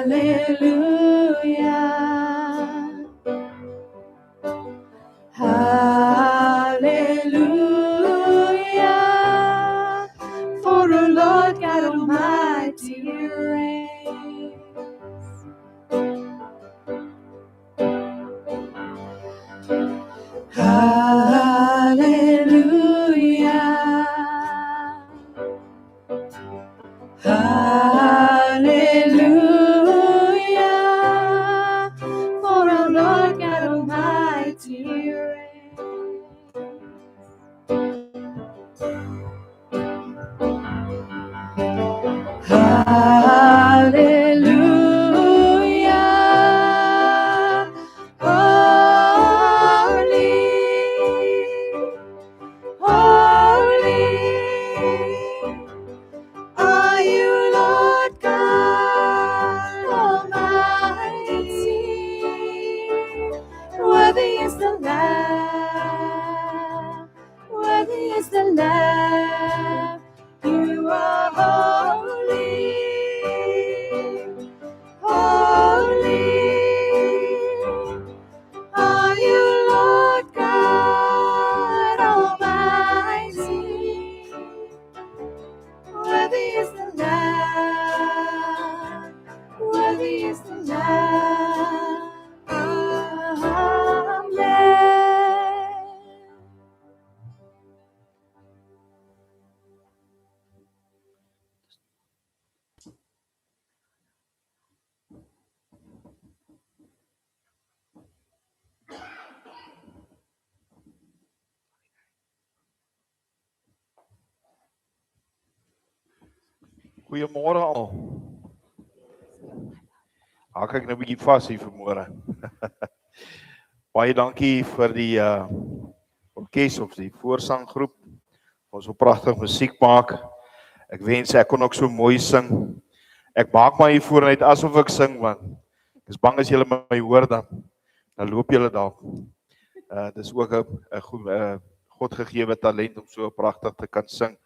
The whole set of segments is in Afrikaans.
Hallelujah, for the Lord God Almighty reigns. Hallelujah, hallelujah, for the Lord God Almighty reigns. Hallelujah, holy, holy are you, Lord God Almighty. Worthy is the Lamb, worthy is the Lamb. You are holy, holy are you, Lord God Almighty. Worthy is the Lamb, worthy is the Lamb. Amen. Goeiemôre almal. Hak ek nou 'n bietjie vas hier vanmôre. Baie dankie vir die orkes of die voorsanggroep. Ons so pragtig musiek maak. Ek wens ek kon ook so mooi sing. Ek maak maar hier vooruit asof ek sing want ek is bang as julle my hoor dan loop julle dalk. Dis ook 'n goeie Godgegewe talent om so pragtig te kan sing.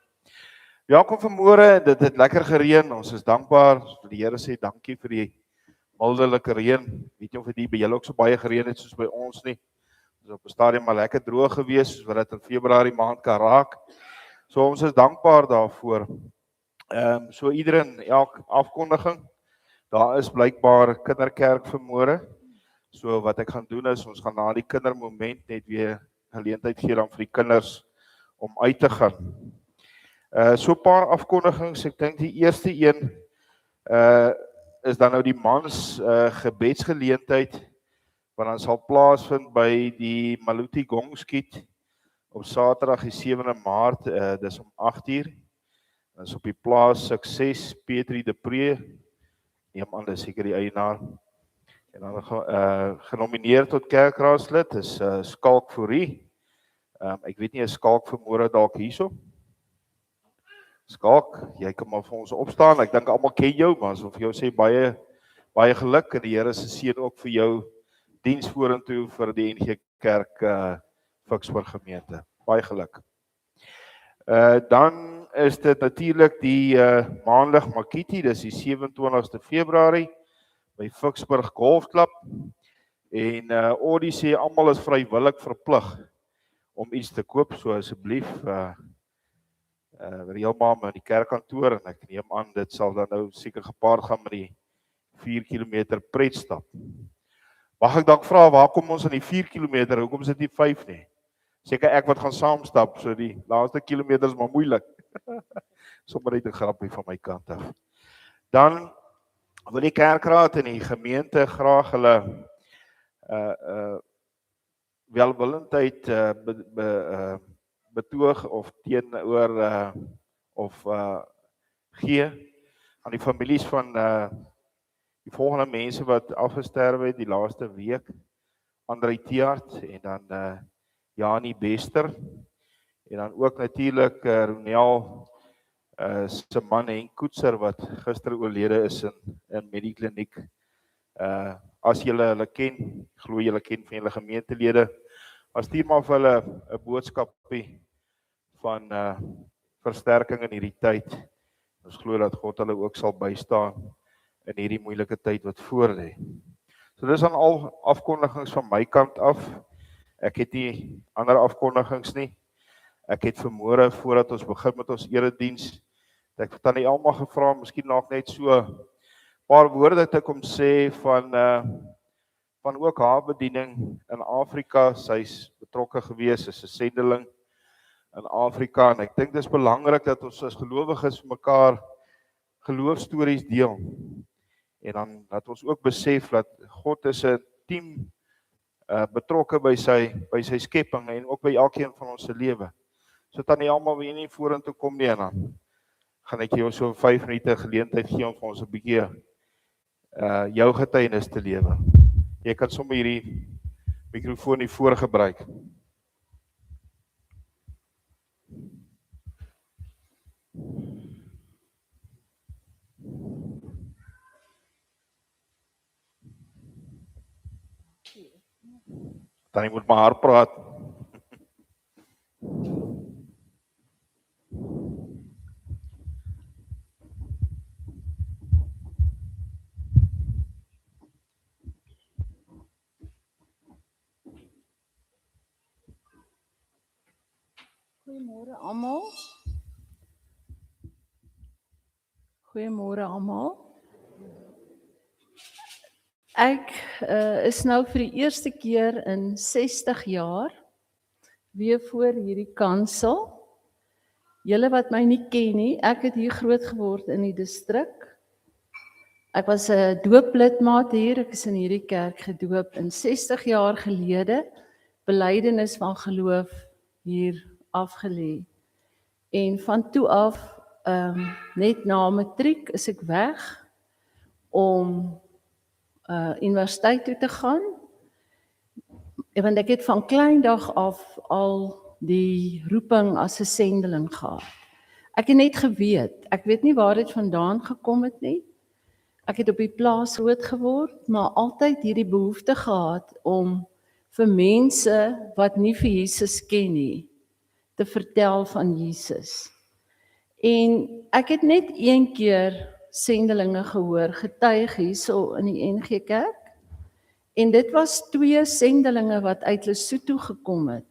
Welkom vanmôre, dit het lekker gereën. Ons is dankbaar. Die Here sê dankie vir die mildelike reën. Weet jy of dit by julle ook so baie gereën het soos by ons nie? Ons op 'n stadium maar lekker droog gewees soos wat dit in Februarie maand kan raak. So ons is dankbaar daarvoor. So iedereen elke afkondiging. Daar is blykbaar kinderkerk vanmôre. So wat ek gaan doen is ons gaan na die kindermoment net weer geleentheid gee dan vir die kinders om uit te gaan. So 'n paar afkondigings. Ek dink die eerste een is dan nou die mans gebedsgeleentheid wat dan sal plaasvind by die Maluti Gongskiet op Saterdag die 7de Maart, dis om 8:00. Dit is op die plaas Sukses Petrie de Pre. Neem aan dis seker die eienaar. En dan genomineer tot kerkraadslid is Skalk Fourie. Ek weet nie, is Skalk vanmôre dalk hierso? Skalk, jy kan maar vir ons opstaan. Ek dink almal ken jou, maar as of jou sê baie geluk en die Here se seën ook vir jou diens vorentoe vir die NG Kerk Fiksburg gemeente. Baie geluk. Dan is dit natuurlik die maandag Makiti, dis die 27ste Februarie by Fiksburg Golfklub. En Audie sê almal is vrywillig verplig om iets te koop, so asseblief reël maar met die kerkkantoor en ek neem aan dit sal dan nou seker gepaard gaan met die 4 km pretstap. Mag ek dalk vra waar kom ons aan die 4 km? Hoekom is dit nie 5 nie? Seker ek wat gaan saamstap, so die laaste kilometers maar moeilik. Sommige net 'n grappie van my kant af. Dan wil die kerkraad en die gemeente graag hulle welwillendheid betoog of teenoor gee aan die families van die volgende mense wat afgesterwe het die laaste week. Andrei Tiaart en dan Janie Bester en dan ook natuurlik Ronel se man Henk Koetser wat gister oorlede is in Medikliniek. As julle hulle ken, glo julle ken van julle gemeentelede, as stuur maar vir hulle 'n boodskapie van versterking in hierdie tyd. Ons glo dat God hulle ook sal bystaan in hierdie moeilike tyd wat voor lê. So dis aan al afkondigings van my kant af. Ek het nie ander afkondigings nie. Ek het vanmôre voordat ons begin met ons erediens, dat ek Tannie Elma gevra, miskien nog net so 'n paar woorde te kom sê van ook haar bediening in Afrika. Sy's betrokke gewees as 'n sendeling in Afrika en ek dink dis belangrik dat ons as gelowiges mekaar geloofstories deel. En dan dat ons ook besef dat God is 'n team betrokke by sy skepping en ook by elkeen van ons se lewe. So Tannie Elma, wil jy nie vorentoe kom nie en dan gaan ek jou so 5 minute geleentheid gee om vir ons 'n bietjie jou getuienis te lewe. Jy kan sommer hierdie mikrofoon hier voor gebruik. Tannie moet maar hard praat. Goeiemôre almal. Goeiemôre almal. Ek is nou vir die eerste keer in 60 jaar weer voor hierdie kansel. Julle wat my nie ken nie, ek het hier groot geword in die distrik. Ek was 'n dooplidmaat hier, ek is in hierdie kerk gedoop in 60 jaar gelede, belydenis van geloof hier afgelê. En van toe af, net na matriek is ek weg om universiteit toe te gaan. Want ek het van kleindag af al die roeping as 'n sendeling gehad. Ek het net geweet, ek weet nie waar dit vandaan gekom het nie. Ek het op die plaas groot geword, maar altyd hierdie behoefte gehad om vir mense wat nie vir Jesus ken nie, te vertel van Jesus. En ek het net een keer sendelinge gehoor, getuig hierso in die NG Kerk. En dit was 2 sendelinge wat uit Lesotho gekom het.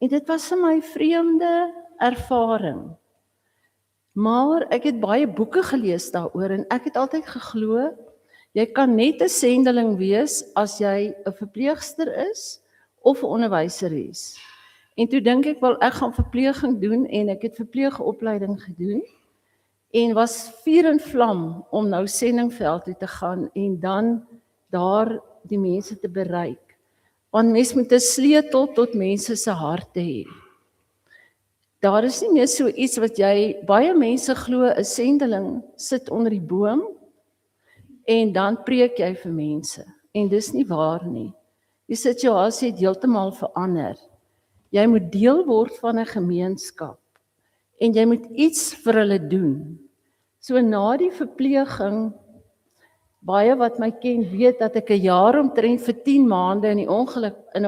En dit was vir my vreemde ervaring. Maar ek het baie boeke gelees daaroor en ek het altyd geglo, jy kan net 'n sendeling wees as jy 'n verpleegster is of 'n onderwyseres. En toe dink ek wel ek gaan verpleging doen en ek het verpleegopleiding gedoen en was vuur en vlam om nou sendingveld toe te gaan en dan daar die mense te bereik. Want mens moet 'n sleutel tot mense se harte hê. Daar is nie meer so iets wat baie mense glo 'n sendeling sit onder die boom en dan preek jy vir mense. En dis nie waar nie. Die situasie het heeltemal verander. Jy moet deel word van 'n gemeenskap en jy moet iets vir hulle doen. So na die verpleging, baie wat my ken weet dat ek 'n jaar omtrent vir 10 maande in 'n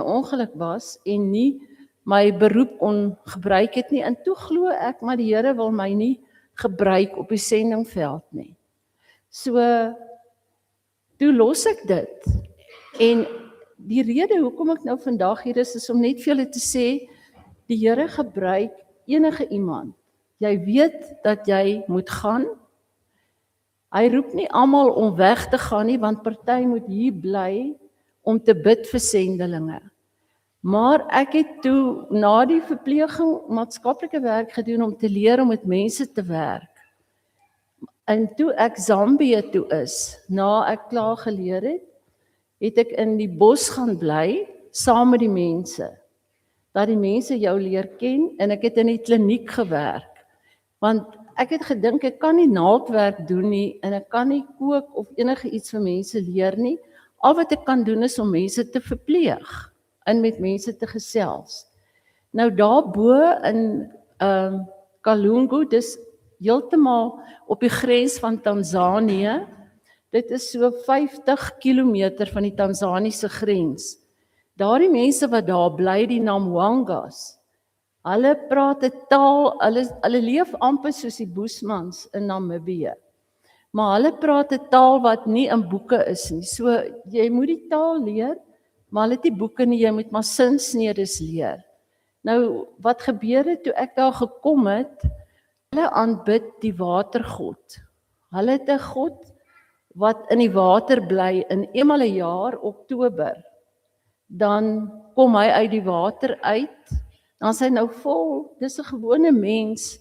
ongeluk was en nie my beroep kon gebruik het nie. En toe glo ek, maar die Here wil my nie gebruik op die sendingveld nie. So toe los ek dit. En die rede hoekom ek nou vandag hier is om net vir julle te sê, die Here gebruik enige iemand. Jy weet dat jy moet gaan. Hy roep nie almal om weg te gaan nie, want party moet hier bly om te bid vir sendelinge. Maar ek het toe na die verpleging maatskaplike werk gedoen om te leer om met mense te werk. En toe ek Zambië toe is, na ek klaar geleer het ek in die bos gaan bly saam met die mense. Dat die mense jou leer ken en ek het in die kliniek gewerk. Want ek het gedink ek kan nie naaldwerk doen nie en ek kan nie kook of enige iets vir mense leer nie. Al wat ek kan doen is om mense te verpleeg en met mense te gesels. Nou daarbo in Kalungu, dis heeltemal op die grens van Tanzanië. Dit is so 50 kilometer van die Tanzaniese grens. Daardie mense wat daar bly, die Namwangas, hulle praat 'n taal, hulle leef amper soos die Boesmans in Namibië. maar hulle praat 'n taal wat nie in boeke is nie. So jy moet die taal leer, maar hulle het nie boeke nie, jy moet maar sinsnedes leer. Nou wat gebeur het toe ek daar gekom het, hulle aanbid die watergod. Hulle het 'n god wat in die water bly in eenmal 'n jaar, Oktober. Dan kom hy uit die water uit, dan is hy nou vol, dis 'n gewone mens,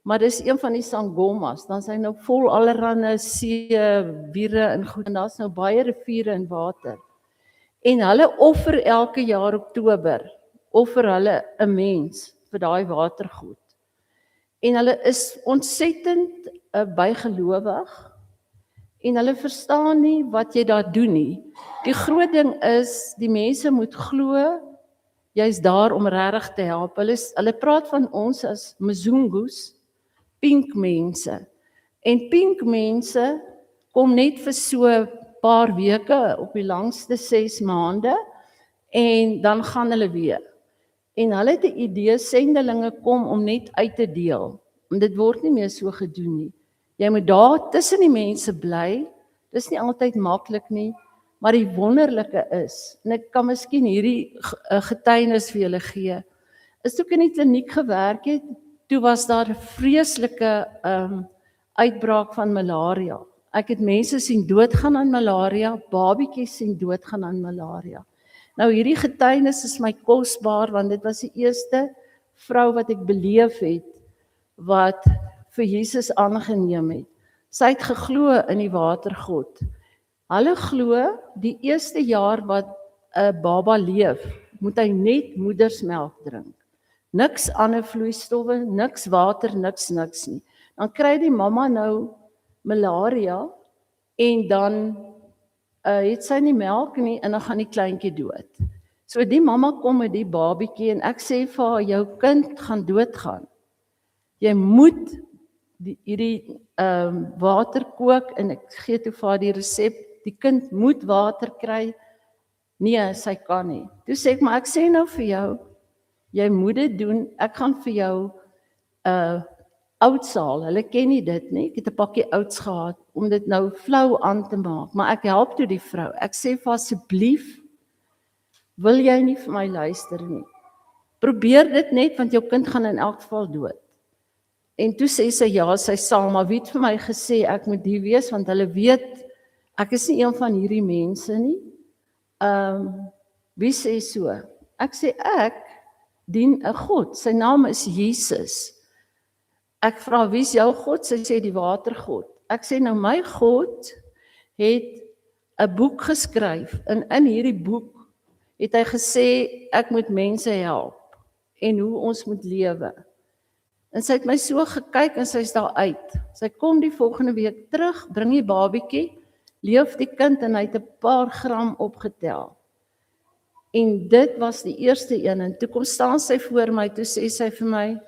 maar dis een van die sangomas, dan is hy nou vol allerlei see, wiere en goed, en daar's nou baie riviere en water. En hulle offer elke jaar Oktober, offer hulle 'n mens vir daai watergod. En hulle is ontsettend bygelowig, en hulle verstaan nie wat jy daar doen nie. Die groot ding is, die mense moet glo, jy's daar om regtig te help. Hulle praat van ons as Mzungus, pink mense. En pink mense kom net vir so 'n paar weke, op die langste 6 maande, en dan gaan hulle weer. En hulle het 'n idee, sendelinge kom om net uit te deel. En dit word nie meer so gedoen nie. Jy moet daar tussen die mense bly, dis nie altyd maklik nie, maar die wonderlike is, en ek kan miskien hierdie getuienis vir julle gee, is toe ek in die kliniek gewerk het, toe was daar 'n vreeslike uitbraak van malaria. Ek het mense sien doodgaan aan malaria, babietjies sien doodgaan aan malaria. Nou hierdie getuienis is my kosbaar, want dit was die eerste vrou wat ek beleef het, wat vir Jesus aangeneem het. Sy het geglo in die watergod. Hulle glo, die eerste jaar wat 'n baba leef, moet hy net moedersmelk drink. Niks ander vloeistowwe, niks water, niks nie. Dan kry die mamma nou malaria, en dan het sy nie melk nie, en dan gaan die kleintjie dood. So die mamma kom met die babietjie, en ek sê vir haar, jou kind gaan doodgaan. Jy moet hierdie water kook, en ek gee toe vir haar die resep, die kind moet water kry. Nee, sy kan nie. Toe sê ek, maar ek sê nou vir jou, jy moet dit doen, ek gaan vir jou oats haal, hulle ken nie dit nie, ek het 'n pakkie oats gehad, om dit nou flou aan te maak, maar ek help toe die vrou, ek sê vir asseblief, wil jy nie vir my luister nie, probeer dit net, want jou kind gaan in elk geval dood. En toe sê sy, ja, sy sal, maar wie het vir my gesê, ek moet hier wees, want hulle weet, ek is nie een van hierdie mense nie. Wie sê so? Ek sê, ek dien 'n God, sy naam is Jesus. Ek vra, wie is jou God? Sy sê, die watergod. Ek sê, nou my God het 'n boek geskryf, en in hierdie boek het hy gesê, ek moet mense help, en hoe ons moet lewe. En sy het my so gekyk, en sy is daar uit. Sy kom die volgende week terug, bring die babietjie, leef die kind, en hy het 'n paar gram opgetel. En dit was die eerste een, en toe kom staan sy voor my, toe sê sy vir my,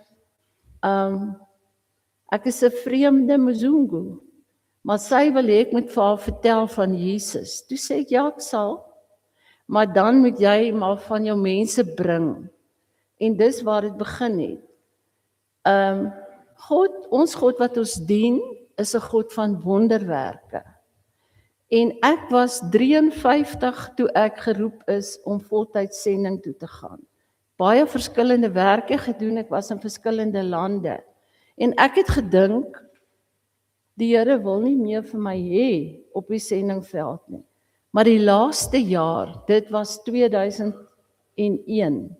ek is 'n vreemde Mzungu, maar sy wil hê ek moet vir haar vertel van Jesus. Toe sê ek, ja, ek sal, maar dan moet jy maar van jou mense bring. En dis waar dit begin het. Ons God wat ons dien, is 'n God van wonderwerke. En ek was 53 toe ek geroep is om voltydssending toe te gaan. Baie verskillende werke gedoen, ek was in verskillende lande. En ek het gedink, die Here wil nie meer vir my hê op die sendingveld nie. Maar die laaste jaar, dit was 2001,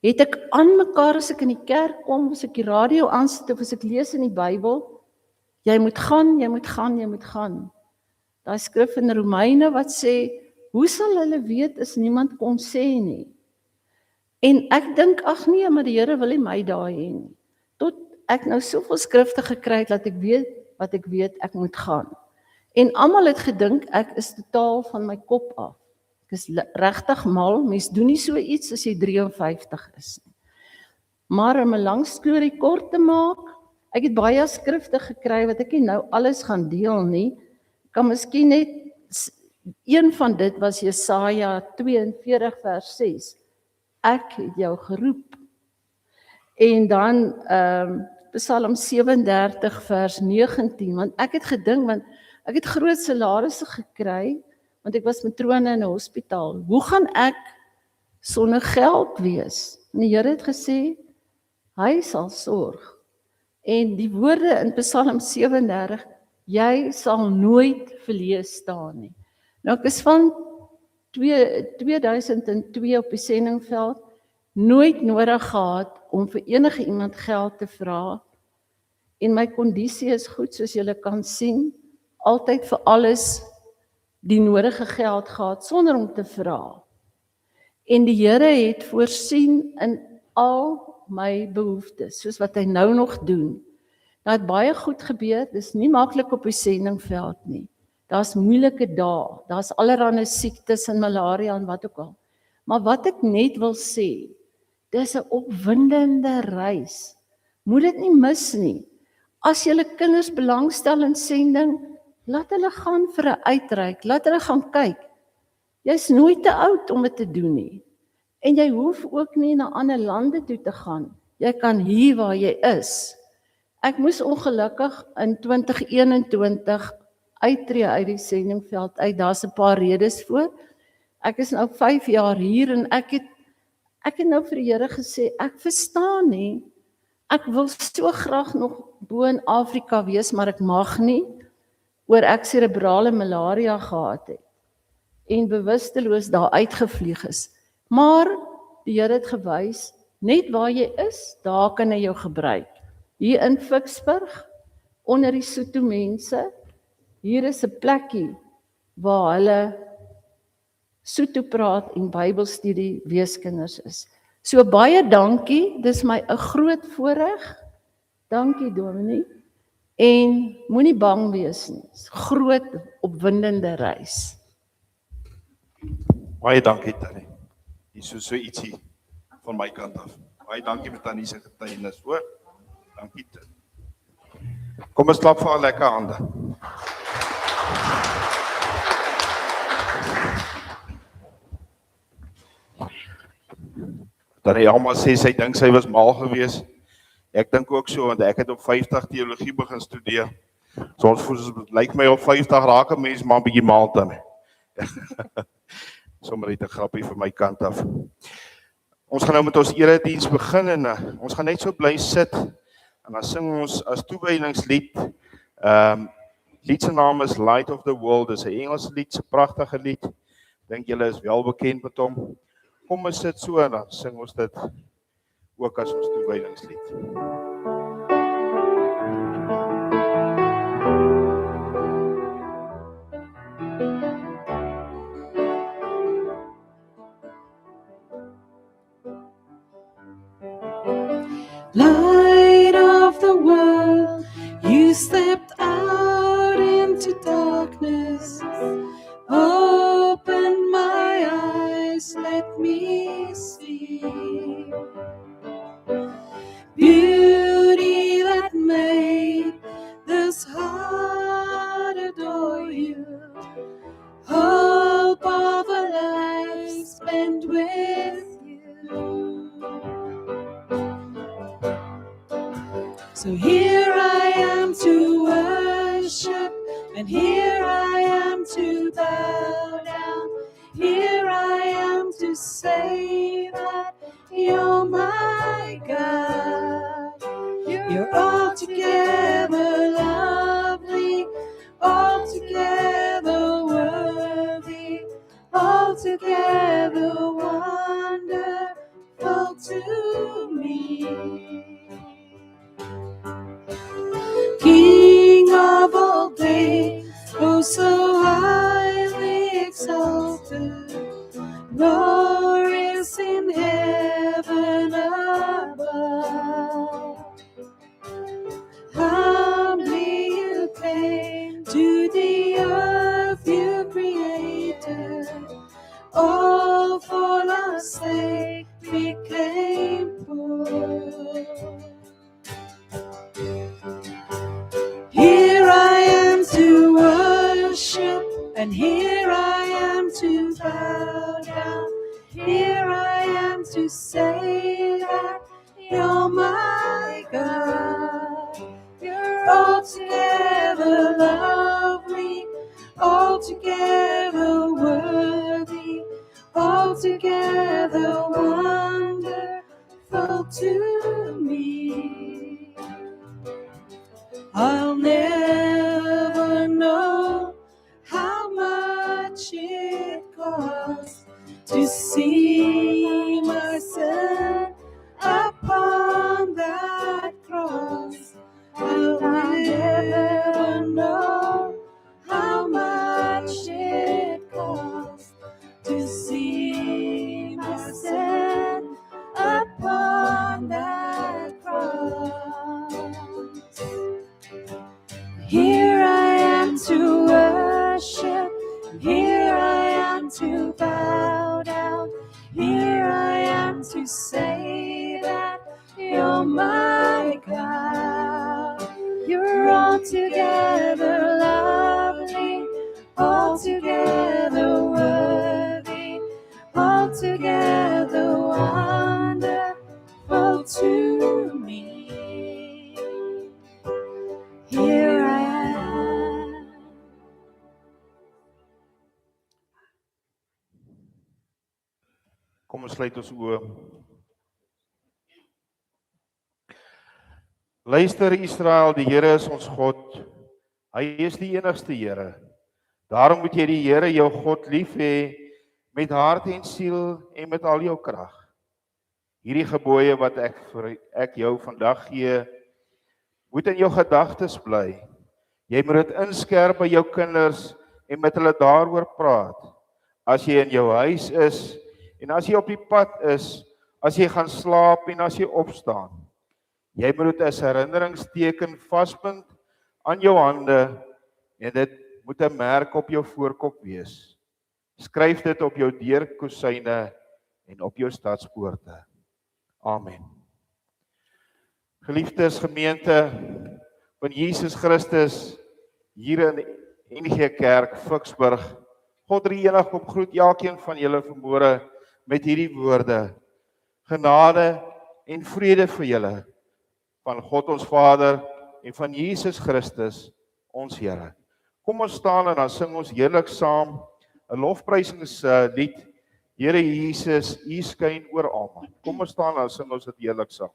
het ek aan mekaar, as ek in die kerk kom, as ek die radio aansit, of as ek lees in die Bybel, jy moet gaan, jy moet gaan, jy moet gaan. Daai skrif in Romeine wat sê, hoe sal hulle weet as niemand kom sê nie? En ek dink, ag nee, maar die Here wil nie my daar hê nie. Tot ek nou soveel skrifte gekry het, dat ek weet wat ek weet, ek moet gaan. En almal het gedink, ek is totaal van my kop af. Ek is regtig mal, mens doen nie so iets as jy 53 is nie. Maar om 'n lang storie kort te maak, ek het baie skrifte gekry, wat ek nie nou alles gaan deel nie, kan miskien net, een van dit was Jesaja 42 vers 6, ek het jou geroep. En dan Psalm 37 vers 19, want ek het gedink, want ek het groot salarisse gekry, want ek was matrone in 'n hospitaal. Hoe gaan ek sonder geld wees? En die Here het gesê, hy sal sorg. En die woorde in Psalm 37, jy sal nooit verlees staan nie. Nou ek is van 2002 op die sendingveld, nooit nodig gehad om vir enige iemand geld te vra, en my kondisie is goed, soos julle kan sien, altyd vir alles die nodige geld gehad, sonder om te vra. En die Here het voorsien in al my behoeftes, soos wat hy nou nog doen. Daar het baie goed gebeur, dis nie maklik op die sendingveld nie. Daar's moeilike dae, daar's allerlei siektes en malaria en wat ook al. Maar wat ek net wil sê, dis 'n opwindende reis. Moet dit nie mis nie. As julle kinders belangstel in sending, laat hulle gaan vir 'n uitreik, laat hulle gaan kyk. Jy's nooit te oud om dit te doen nie. En jy hoef ook nie na ander lande toe te gaan. Jy kan hier waar jy is. Ek moes ongelukkig in 2021 uittreë uit die sendingveld uit. Daar's 'n paar redes voor. Ek is nou 5 jaar hier en ek het nou vir die Here gesê, ek verstaan nie. Ek wil so graag nog bo in Afrika wees, maar ek mag nie, oor ek cerebrale malaria gehad het en bewusteloos daar uitgevlieg is. Maar die Here het gewys, net waar jy is, daar kan hy jou gebruik. Hier in Ficksburg, onder die Sotho mense, hier is 'n plekkie waar hulle Sotho praat en Bybelstudie weeskinders is. So baie dankie, dis my 'n groot voorreg. Dankie Dominee. En moenie bang wees nie. Dis 'n groot opwindende reis. Baie dankie Tannie. Hier is so ietsie van my kant af. Baie dankie vir Tannie se getuienis, hoor. Dankie. Kom ons klap vir haar lekker hande. Tannie Alma sê sy dink sy was mal geweest. Ek dink ook so, want ek het op 50 teologie begin studeer. Soms voel dit lyk my op 50 raak 'n mens maar 'n bietjie mal dan. Sommer net 'n grappie van my kant af. Ons gaan nou met ons erediens begin en ons gaan net so bly sit en dan sing ons as toewydingslied. Lied se naam is Light of the World. Dis 'n Engelse lied, 'n pragtige lied. Dink julle is wel bekend met hom. Kom ons sit so en dan sing ons dit ook as ons toewydingslied. Light of the world, you stepped out into darkness. Open my eyes, let me see beauty that made this heart adore you. Hope of a life spent with you. So here I am to worship, and here I am to bow down. Here I am to say that you're my God. You're altogether lovely, altogether worthy, altogether wonderful to me. King of all days, oh so highly exalted, glorious in heaven above. Humbly you came to the earth you created, all for our sake became poor. Here I am to worship, and here I am to bow down. Here I am to say that you're my God. altogether lovely, altogether worthy, altogether wonderful to me. I'll never know how much it costs to see my sin upon that cross. I'll never know how much it costs to see my sin upon that cross. Here I am to worship, here I am to bow down, here I am to say that you're my God. You're altogether lovely, altogether worthy, altogether wonderful to me. Here I am. Kom ons sluit ons oë. Luister Israel, die Here is ons God. Hy is die enigste Here. Daarom moet jy die Here jou God lief hê met hart en siel en met al jou krag. Hierdie gebooie wat ek jou vandag gee, moet in jou gedagtes bly. Jy moet dit inskerp by jou kinders en met hulle daaroor praat. As jy in jou huis is en as jy op die pad is, as jy gaan slaap en as jy opstaan. Jy moet dit as herinneringsteken vasbind aan jou hande en dit moet 'n merk op jou voorkop wees. Skryf dit op jou deurkosyne en op jou stadspoorte. Amen. Geliefdes gemeente van Jesus Christus hier in NG Kerk Ficksburg, God Drie-enig kom groet elkeen van julle vanmôre met hierdie woorde: genade en vrede vir julle van God ons Vader en van Jesus Christus ons Here. Kom ons staan en dan sing ons heerlik saam 'n lofprysingslied. Here Jesus, U skyn oor almal. Kom ons staan en dan sing ons dit heerlik saam.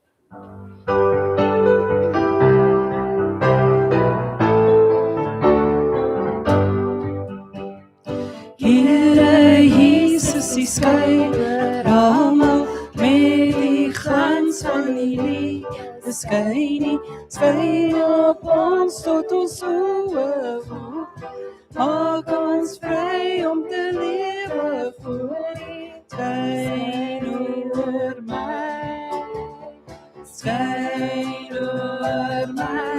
Here Jesus, U skyn oor almal met die glans van die liefde skyn op ons tot ons oë voel. Maak ons vry om te lewe voor U. Skyn oor my, skyn oor my,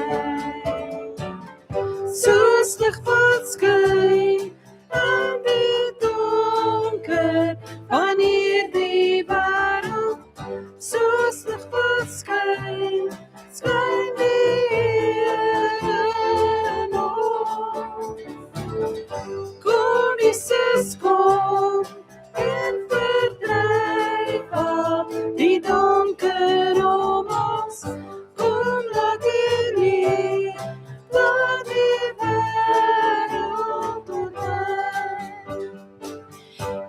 soos lig wat skyn in die donker van hierdie wêreld, soos lig wat skyn, skyn die Here in ons. Kom Jesus, kom en verdryf al die donker om ons. Kom laat die licht, laat die wêreld ontwaak.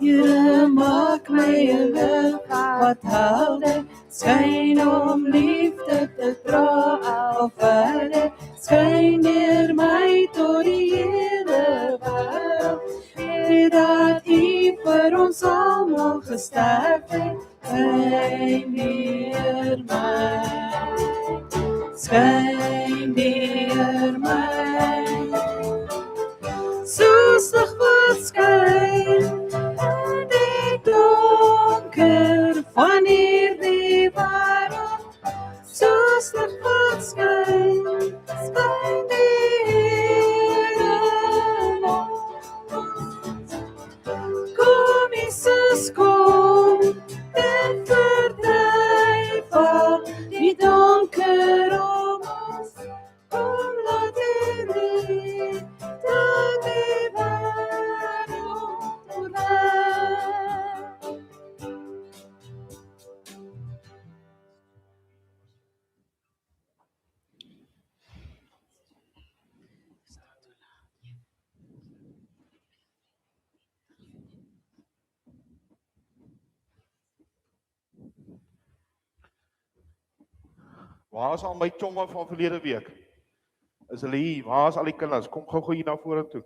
Here, maak my 'n lig wat helder skyn om liefde te dra al verder. Skyn deur my tot die hele wêreld. Dat U vir ons almal gesterf het. Skyn deur my, skyn deur my, soos lig wat skyn in die donker van hierdie wêreld, soos lig wat skyn, skyn die Here in ons. Kom Jesus, kom Waar is al my chomme van verlede week? Is hulle hier? Waar is al die kinders? Kom gou hier na vore toe.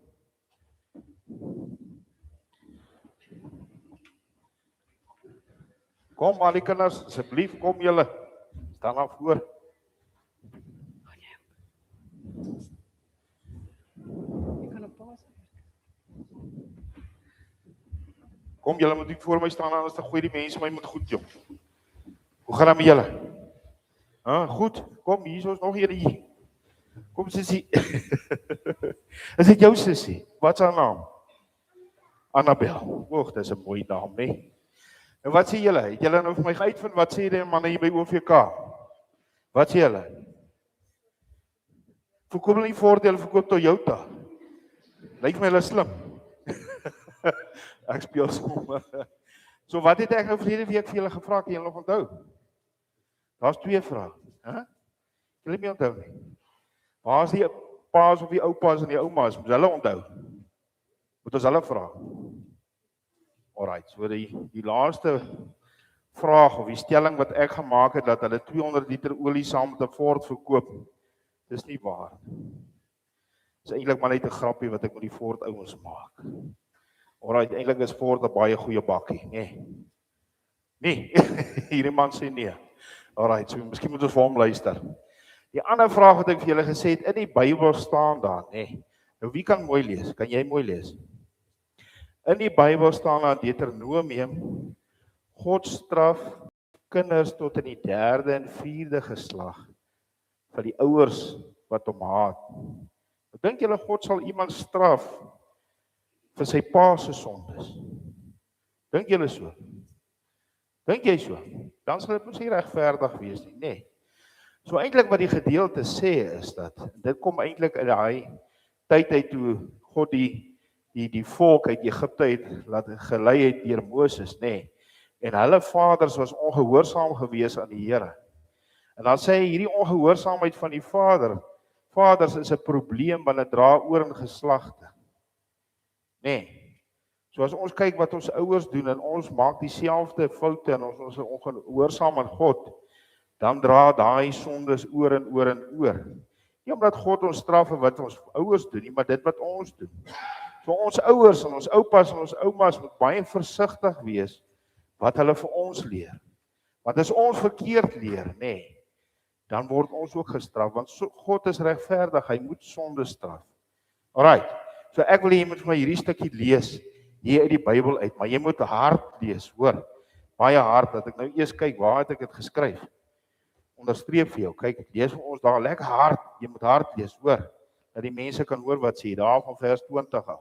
Kom al die kinders, asseblief kom julle. Staan na voor. Kom julle moet hier voor my staan, anders dan gooi die mense my met goed, jong. Hoe gaan dit met julle? Goed, kom, hier is nog hier. Kom sussie. Is dit jou sussie? Wat is haar naam? Annabel. Oeg, dis 'n mooi naam, nee. En wat sê julle? Het julle nou vir my uitvind wat sê die manne hier by OVK? Wat sê julle? Verkoop hulle nie voordele, verkoop Toyota. Lyk my hulle slim. Ek speel sommer. So wat het ek nou verlede week vir julle gevra, kan julle nog onthou? Daar's 2 vrae, hè? Julle nie onthou nie. Waar is die paas of die oupas en die oumas? Moet hulle onthou? Moet ons hulle vra? Alright, so die laaste vraag of die stelling wat ek gemaak het dat hulle 200 liter olie saam met 'n Ford verkoop, dis nie waar. Dis eintlik maar net 'n grappie wat ek met die Ford ouens maak. Alright, eintlik is Ford 'n baie goeie bakkie, nee. Nee, hierdie man sê nee. Alright, so miskien moet ons vir hom luister. Die ander vraag wat ek vir julle gesê het, in die Bybel staan daar, nee. Nou wie kan mooi lees? Kan jy mooi lees? In die Bybel staan daar Deuteronomium, God straf kinders tot in die 3de en 4de geslag van die ouers wat hom haat. Ek dink julle God sal iemand straf vir sy pa se sondes. Dink julle so? Dink jy so? Dan sal dit mos nie regverdig wees nie, nee. So eintlik wat die gedeelte sê is dat dit kom eintlik uit daai tyd uit toe God die volk uit Egipte het laat gelei het deur Moses, nê. En hulle vaders was ongehoorsaam gewees aan die Here. En dan sê hy hierdie ongehoorsaamheid van die vaders is 'n probleem want dit dra oor in geslagte. Nê. So as ons kyk wat ons ouers doen en ons maak dieselfde foute en ons is ongehoorsaam aan God, dan dra daai sondes oor en oor en oor. Nie omdat God ons straf vir wat ons ouers doen nie, maar dit wat ons doen. So ons ouers en ons oupas en ons oumas moet baie versigtig wees wat hulle vir ons leer. Want as ons verkeerd leer, nê, dan word ons ook gestraf, want God is regverdig, hy moet sonde straf. Alright, so ek wil hê jy moet vir my hierdie stukkie lees, hier uit die Bybel uit, maar jy moet hard lees, hoor, baie hard, dat ek nou eers kyk, waar het ek dit geskryf? Onderstreep vir jou, kyk, lees vir ons daar lekker hard, jy moet hard lees, hoor, dat die mense kan hoor wat sê, daar van vers 20 af.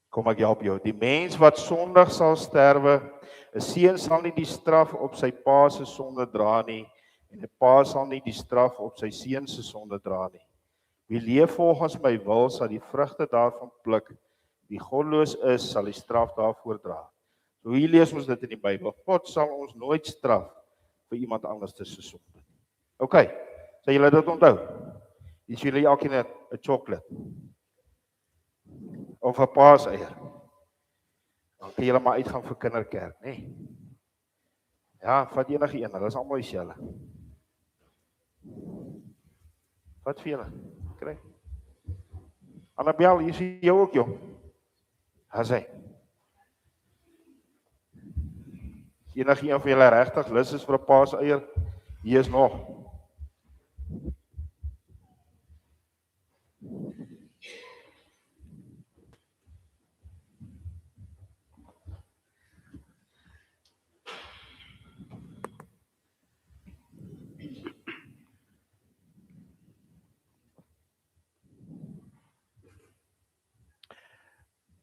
Kom ek help jou, die mens wat sondig sal sterwe, 'n seun sal nie die straf op sy pa se sonde dra nie, en 'n pa sal nie die straf op sy seun se sonde dra nie. Wie leef volgens my wil, sal die vrugte daarvan pluk. Wie goddeloos is, sal die straf daarvoor dra. So hier lees ons dit in die Bybel. God sal ons nooit straf vir iemand anders se sonde. OK, sal julle dit onthou? Is julle elkeen 'n chocolate? Of 'n paaseier? Dan kan julle maar uitgaan vir kinderkerk, nê? Ja, vat enige een, hulle is almal dieselfde. Wat vir julle? Kry. Annabel, hier is jou ook, jong. Hasai. Enige een van julle regtig lus is vir 'n paaseier? Hier is nog.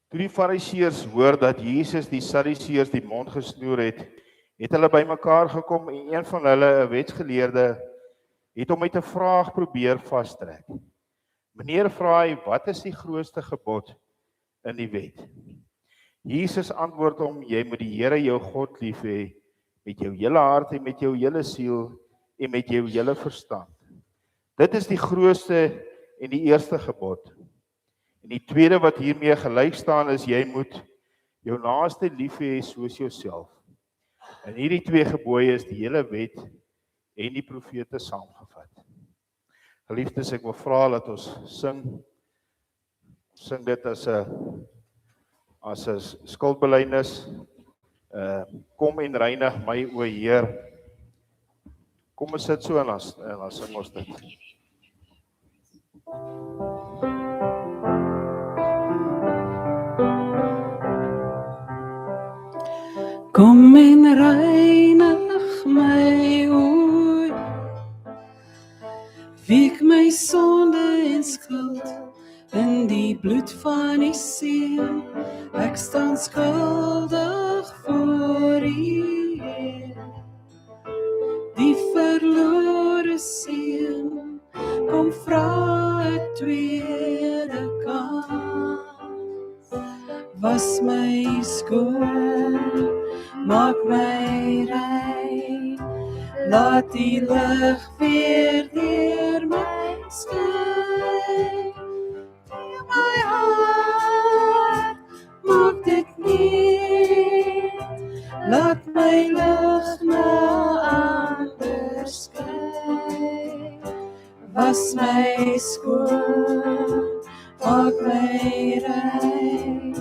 Toe die Fariseërs hoor dat Jesus die Sadduseërs die mond gesnoer het hulle bymekaar gekom en een van hulle, 'n wetsgeleerde, het hom met 'n vraag probeer vastrek. Meneer vra hy, wat is die grootste gebod in die wet? Jesus antwoord hom, jy moet die Here jou God lief hê met jou hele hart en met jou hele siel en met jou hele verstand. Dit is die grootste en die eerste gebod. En die tweede wat hiermee gelyk staan is, jy moet jou naaste lief hê soos jouself. En hierdie 2 gebooie is die hele wet en die profete saamgevat. Geliefdes, ek wil vra dat ons sing dit as 'n skuldbelydenis. Kom en reinig my, o Heer. Kom ons sit so en dan sing ons dit. Kom en reinig my, o, wiek my sonde en skuld in die bloed van die seun. Ek staan skuldig voor U, Heer, die verlore seun. Kom vra 'n tweede kans, was my skuld, maak my rein, laat die lig weer deur my skyn. In my hart, maak dit nuut, laat my lig na ander skyn. Was my skuld, maak my rein,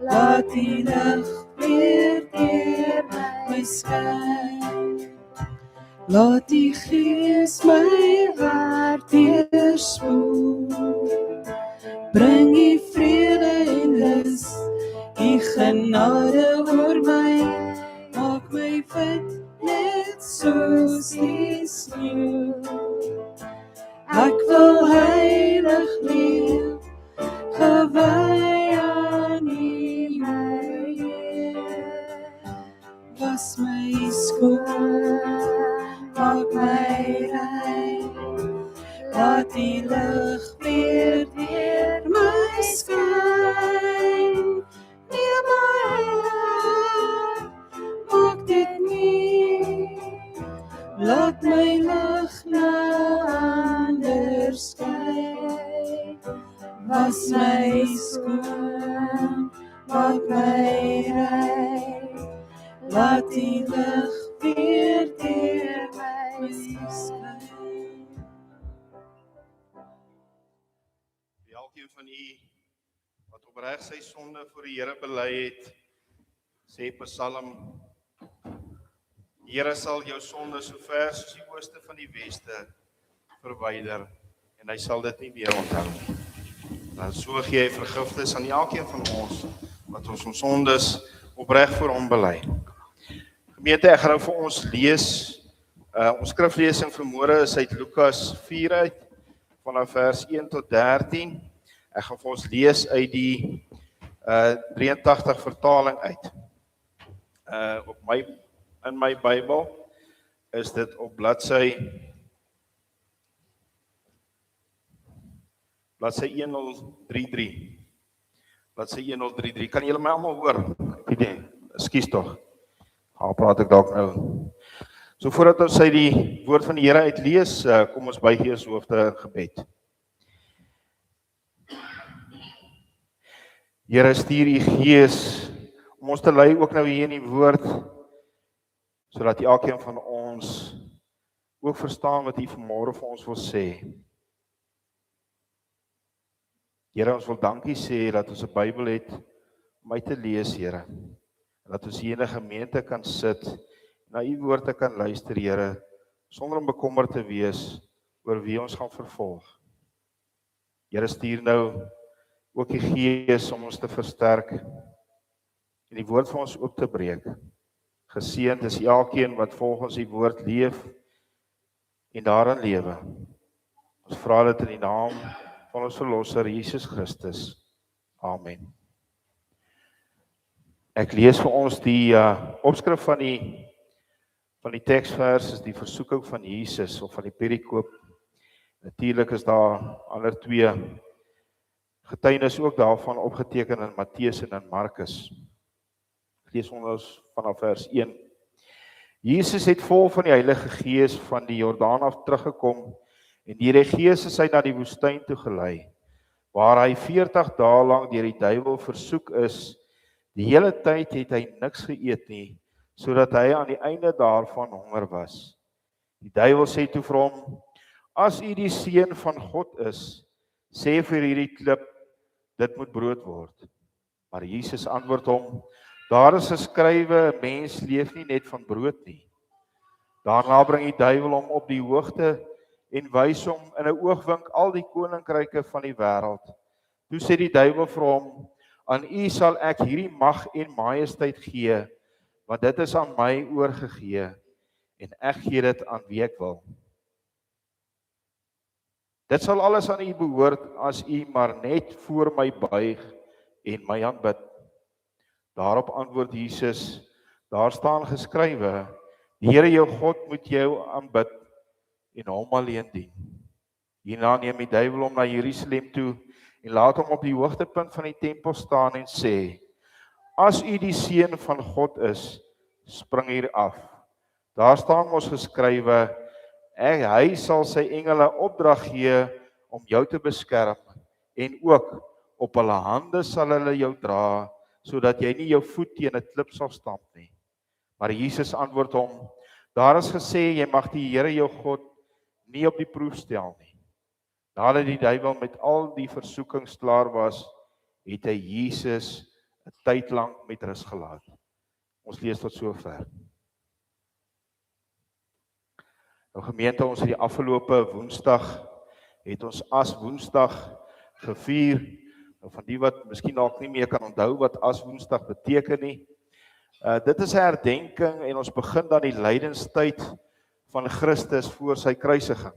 laat die lig weer deur my skyn. Laat die Gees my hart deurspoel, bring U vrede en rus, U genade oor my, maak my wit net soos die sneeu. Ek wil heilig leef, gewy aan U, my Heer. Was my skuld, maak my rein, laat die lig weer deur my skyn. Neem my hart, maak dit nuut, laat my lig na ander skyn. Was my skuld, maak my rein, laat die lig weer deur my skyn. Elkeen van u wat opreg sy sonde voor die Here bely het, sê Psalm, Here sal jou sonde so ver soos die ooste van die weste verwyder, en hy sal dit nie meer onthou nie. Dan so gee hy vergifnis aan elkeen van ons wat ons sondes opreg voor hom bely. Gemeente, ek gaan nou vir ons lees, ons skriflesing vanmôre is uit Lukas 4 uit, vanaf vers 1 tot 13. Ek gaan vir ons lees uit die 83 vertaling uit. In my Bybel is dit op bladsy 1033. Bladsy 1033. Kan julle my almal hoor? Nee, ekskuus tog. Waar praat ek dalk nou? So voordat ons uit die woord van die Here uitlees, kom ons buig eers hoofde in gebed. Here, stuur U Gees om ons te lei ook nou hier in die woord, sodat elkeen van ons ook verstaan wat U vanmôre vir ons wil sê. Here, ons wil dankie sê dat ons 'n Bybel het om uit te lees, Here. En dat ons hier in 'n gemeente kan sit, na U woord te kan luister, Here, sonder om bekommerd te wees oor wie ons gaan vervolg. Here, stuur nou ook die Gees om ons te versterk en die woord vir ons oop te breek. Geseënd is elkeen wat volgens die woord leef en daarin lewe. Ons vra dit in die naam van ons Verlosser Jesus Christus. Amen. Ek lees vir ons die opskrif van die teksvers is die versoeking van Jesus of van die perikoop. Natuurlik is daar ander twee getuienis ook daarvan opgeteken in Matteus en in Markus. Ek lees ons vanaf vers 1. Jesus het vol van die Heilige Gees van die Jordaan af teruggekom en deur die Gees is hy na die woestyn toe gelei, waar hy 40 dae lank deur die duiwel versoek is Die hele tyd het hy niks geëet nie, sodat hy aan die einde daarvan honger was. Die duiwel sê toe vir hom, as u die seun van God is, sê vir hierdie klip, dit moet brood word. Maar Jesus antwoord hom, daar is geskrywe, 'n mens leef nie net van brood nie. Daarna bring die duiwel hom op die hoogte en wys hom in 'n oogwink al die koninkryke van die wêreld. Toe sê die duiwel vir hom, aan u sal ek hierdie mag en majesteit gee, want dit is aan my oorgegee en ek gee dit aan wie ek wil. Dit sal alles aan u behoort as u maar net voor my buig en my aanbid. Daarop antwoord Jesus, daar staan geskrywe, die Here jou God moet jou aanbid en hom alleen dien. Hierna neem die duiwel hom na Jerusalem toe en laat hom op die hoogtepunt van die tempel staan en sê, as u die seun van God is, spring hier af. Daar staan mos geskrywe, hy sal sy engele opdrag gee om jou te beskerm en ook op hulle hande sal hulle jou dra, sodat jy nie jou voet teen 'n klip sal stamp nie. Maar Jesus antwoord hom, daar is gesê, jy mag die Here jou God nie op die proef stel nie. Nadat die duiwel met al die versoekings klaar was, het hy Jesus 'n tyd lank met rus gelaat. Ons lees tot sover. Nou gemeente, ons het die afgelope Woensdag, het ons as Woensdag gevier. Nou van die wat miskien dalk nie meer kan onthou wat as Woensdag beteken nie. Dit is 'n herdenking en ons begin dan die lydenstyd van Christus voor sy kruisiging.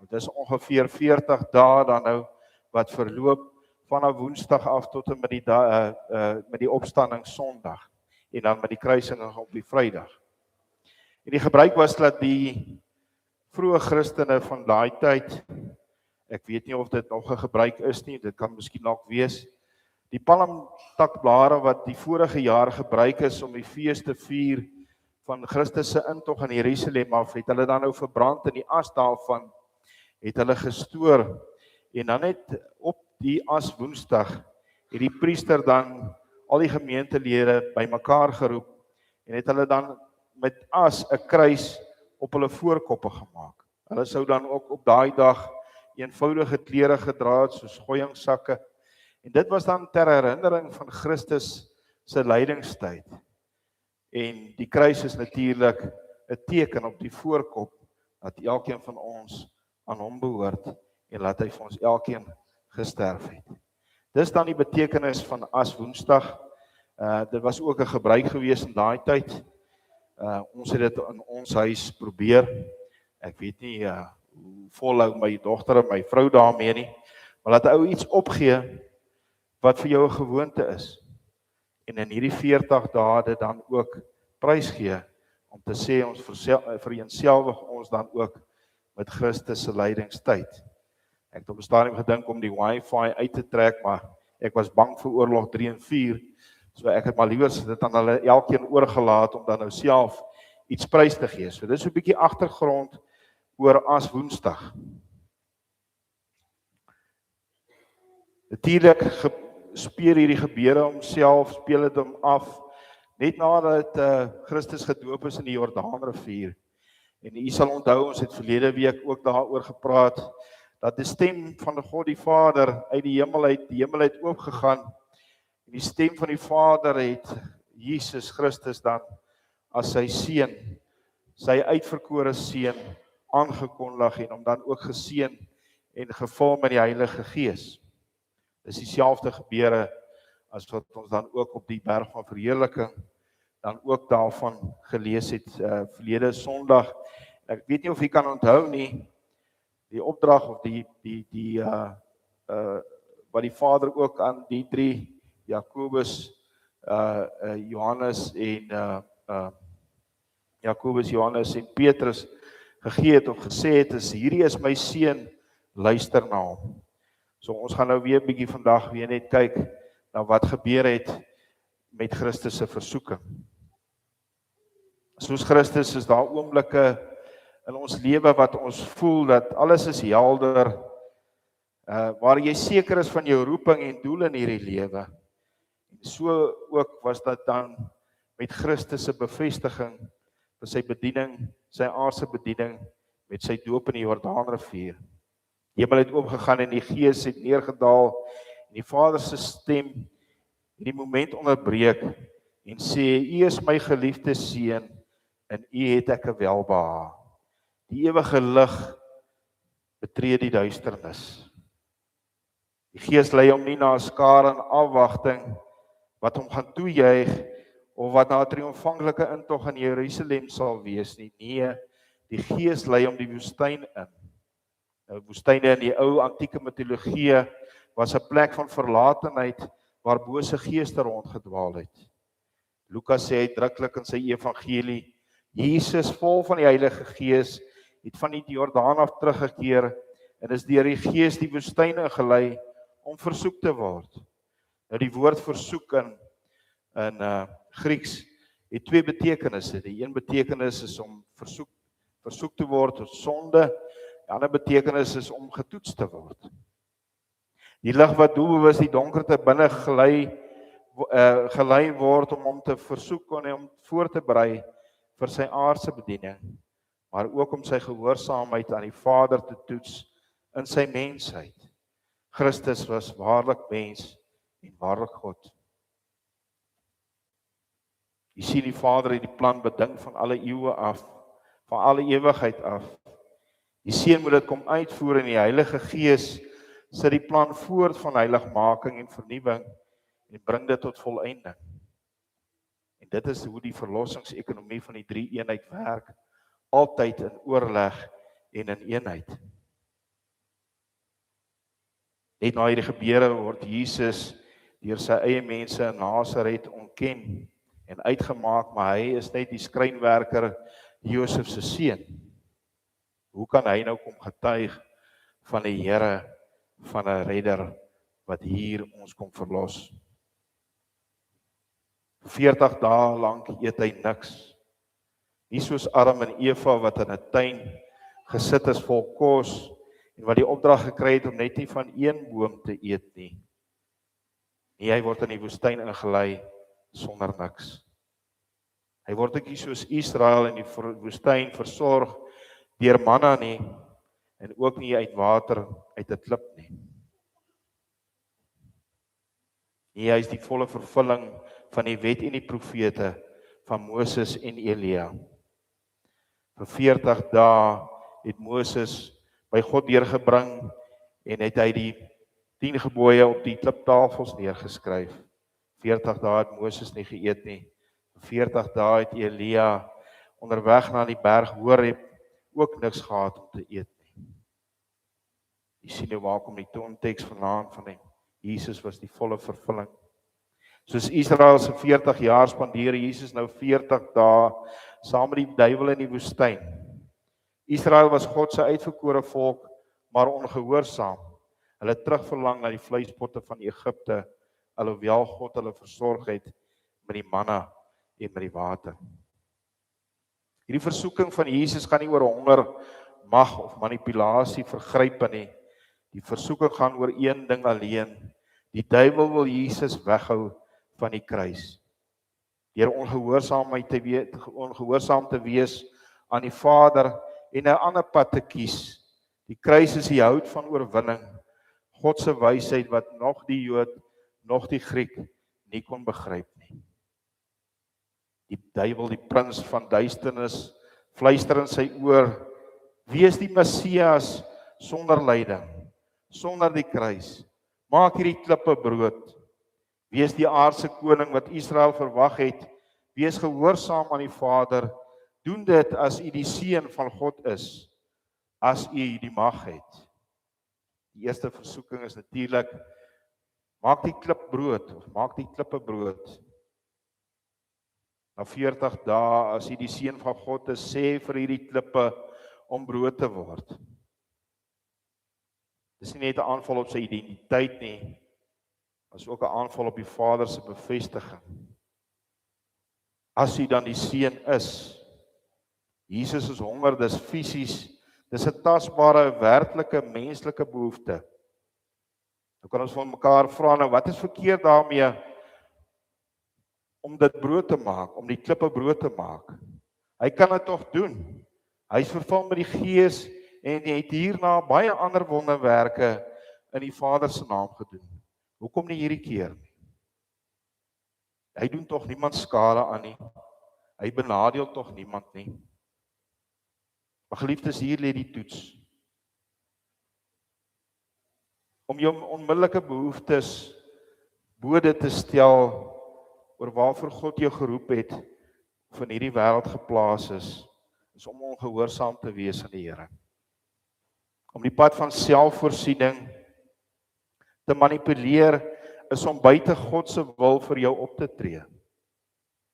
Dit is ongeveer 40 dae dan nou wat verloop vanaf Woensdag af tot en met die opstanding Sondag en dan met die kruisiging op die Vrydag. En die gebruik was dat die vroeë Christene van daai tyd, ek weet nie of dit nog 'n gebruik is nie, dit kan miskien dalk wees, die palmtakblare wat die vorige jaar gebruik is om die fees te vier van Christus se intog in Jerusalem af, het hulle dan nou verbrand in die as daarvan, het hulle gestoor en dan net op die as Woensdag het die priester dan al die gemeentelede bymekaar geroep en het hulle dan met as 'n kruis op hulle voorkoppe gemaak. Hulle sou dan ook op daai dag eenvoudige klere gedra het soos gooiingsakke en dit was dan ter herinnering van Christus se lydingstyd. En die kruis is natuurlik 'n teken op die voorkop dat elkeen van ons aan hom behoort en laat hy vir ons elkeen gesterf het. Dis dan die betekenis van as Woensdag. Dit was ook 'n gebruik gewees in daai tyd. Ons het dit in ons huis probeer. Ek weet nie hoe volhou my dogter en my vrou daarmee nie, maar laat ou iets opgee wat vir jou 'n gewoonte is. En in hierdie 40 dae dit dan ook prys gee om te sê ons vereenselwig ons dan ook met Christus se lydingstyd. Ek het op 'n stadium gedink om die wifi uit te trek, maar ek was bang vir oorlog 3 en 4, so ek het maar liewer dit aan hulle elkeen oorgelaat om dan nou self iets prys te gee. So dis 'n bietjie agtergrond oor as Woensdag. Natuurlik speel hierdie gebeure homself, speel dit hom af net nadat Christus gedoop is in die Jordaanrivier. En u sal onthou, ons het verlede week ook daaroor gepraat, dat die stem van God die Vader uit die hemel uit oopgegaan, en die stem van die Vader het Jesus Christus dan as sy seun, sy uitverkore seun, aangekondig en hom dan ook geseën en gevul met die Heilige Gees. Dis dieselfde gebeure as wat ons dan ook op die berg van verheerliking dan ook daarvan gelees het verlede Sondag. Ek weet nie of jy kan onthou nie, die opdrag of wat die Vader ook aan die 3, Jakobus, Johannes en Petrus gegee het of gesê het, hierdie is my seun, luister na hom. So ons gaan nou weer 'n bietjie vandag weer net kyk na wat gebeur het met Christus se versoeking. Soos Christus is daar oomblikke in ons lewe wat ons voel dat alles is helder, waar jy seker is van jou roeping en doel in hierdie lewe. En so ook was dit dan met Christus se bevestiging vir sy bediening, sy aardse bediening met sy doop in die Jordaanrivier. Die hemel het oopgegaan en die Gees het neergedaal en die Vader se stem in die moment onderbreek en sê, U is my geliefde seun en U het ek 'n welbehae. Die ewige lig betree die duisternis. Die Gees lei hom nie na 'n skare in afwagting wat hom gaan toejuig of wat na 'n triomfantelike intog in Jerusalem sal wees nie. Nee, die Gees lei hom die woestyn in. Nou woestyne in die ou antieke mitologie was 'n plek van verlatenheid waar bose geeste rondgedwaal het. Lukas sê uitdruklik in sy evangelie, Jesus vol van die Heilige Gees het van die Jordaan af teruggekeer en is deur die Gees die woestyn ingelei om versoek te word. Nou die woord versoek in Grieks het twee betekenisse. Die een betekenis is om versoek te word tot sonde, die ander betekenis is om getoets te word. Die lig wat doelbewus die donkerte binne gelei word om hom te versoek en om voor te berei vir sy aardse bediening, maar ook om sy gehoorsaamheid aan die Vader te toets in sy mensheid. Christus was waarlik mens en waarlik God. Jy sien die Vader het die plan bedink van alle eeue af, van alle ewigheid af. Die Seun moet dit kom uitvoer en die Heilige Gees sit die plan voort van heiligmaking en vernuwing en bring dit tot volëinding. En dit is hoe die verlossingsekonomie van die drie-eenheid werk, altyd in oorleg en in eenheid. Net na hierdie gebeure word Jesus deur sy eie mense in Nasaret ontken en uitgemaak, maar hy is net die skrynwerker Josef se seun. Hoe kan hy nou kom getuig van die Here, van 'n redder wat hier ons kom verlos? 40 dae lank eet hy niks. Nie soos Adam en Eva wat in 'n tuin gesit is vol kos en wat die opdrag gekry het om net nie van een boom te eet nie. Nee, hy word in die woestyn ingelei sonder niks. Hy word ook nie soos Israel in die woestyn versorg deur manna nie en ook nie uit water uit 'n klip nie. Nee, hy is die volle vervulling van die wet en die profete van Moses en Elia. Vir 40 dae het Moses by God deurgebring en het hy die 10 gebooie op die kliptafels neergeskryf. 40 dae het Moses nie geëet nie. 40 dae het Elia onderweg na die berg Horeb ook niks gehad om te eet nie. Jy sien nou waar kom die konteks vandaan van Jesus was die volle vervulling. Soos Israel se 40 jaar spandeer Jesus nou 40 dae saam met die duiwel in die woestyn. Israel was God se uitverkore volk, maar ongehoorsaam. Hulle terugverlang na die vleispotte van Egipte, alhoewel God hulle versorg het met die manna en met die water. Hierdie versoeking van Jesus gaan nie oor honger, mag of manipulasie, vergrype nie. Die versoeking gaan oor een ding alleen. Die duiwel wil Jesus weghou van die kruis. Deur ongehoorsaam te wees aan die Vader en 'n ander pad te kies. Die kruis is die hout van oorwinning. God se wysheid wat nog die Jood, nog die Griek nie kon begryp nie. Die duiwel, die prins van duisternis, fluister in sy oor: Wie is die Messias sonder lyding, sonder die kruis? Maak hierdie klippe brood. Wie is die aardse koning wat Israel verwag het? Wees gehoorsaam aan die Vader. Doen dit as u die seun van God is, as u die mag het. Die eerste versoeking is natuurlik: maak die klip brood, of maak die klippe brood. Na 40 dae, as u die seun van God is, sê vir hierdie klippe om brood te word. Dis nie net 'n aanval op sy identiteit nie, maar ook 'n aanval op die Vader se bevestiging. As hy dan die seun is, Jesus is honger, dis fisies, dis 'n tasbare, werklike, menslike behoefte. Nou kan ons van mekaar vra, nou wat is verkeerd daarmee om dit brood te maak, om die klippe brood te maak. Hy kan dit tog doen. Hy is vervul met die Gees en hy het hierna baie ander wonderwerke in die Vader se naam gedoen. Hoekom nie hierdie keer nie? Hy doen tog niemand skade aan nie. Hy benadeel tog niemand nie. Maar geliefdes, hier lê die toets. Om jou onmiddellike behoeftes bo dit te stel oor waarvoor God jou geroep het of in hierdie wêreld geplaas is om ongehoorsaam te wees aan die Here. Om die pad van selfvoorsiening te manipuleer is om buite God se wil vir jou op te tree.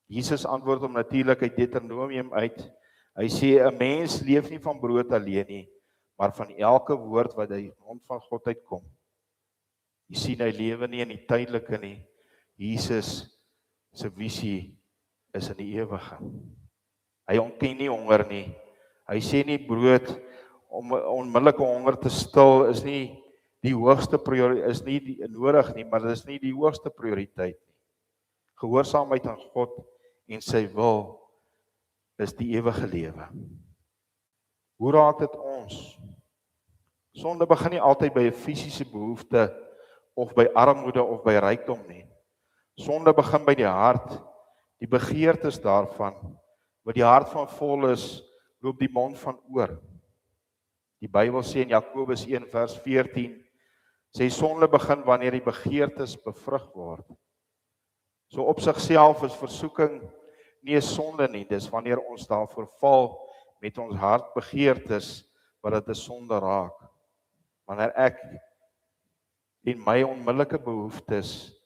Jesus antwoord hom natuurlik uit Deuteronomium uit. Hy sê 'n mens leef nie van brood alleen nie, maar van elke woord wat uit die mond van God uitkom. Jy sien, hy lewe nie in die tydelike nie. Jesus se visie is in die ewige. Hy ontken nie honger nie. Hy sê nie brood om onmiddellike honger te stil is nie die hoogste prioriteit, is nie nodig nie, maar dit is nie die hoogste prioriteit nie. Gehoorsaamheid aan God en sy wil is die ewige lewe. Hoe raak dit ons? Sonde begin nie altyd by 'n fisiese behoefte of by armoede of by rykdom nie. Sonde begin by die hart, die begeertes daarvan. Wat die hart van vol is, loop die mond van oor. Die Bybel sê in Jakobus 1 vers 14, sê sonde begin wanneer die begeertes bevrug word. So op sigself is versoeking nie 'n sonde nie, dis wanneer ons daarvoor val met ons hartbegeertes wat dit 'n sonde raak. Wanneer ek en my onmiddellike behoeftes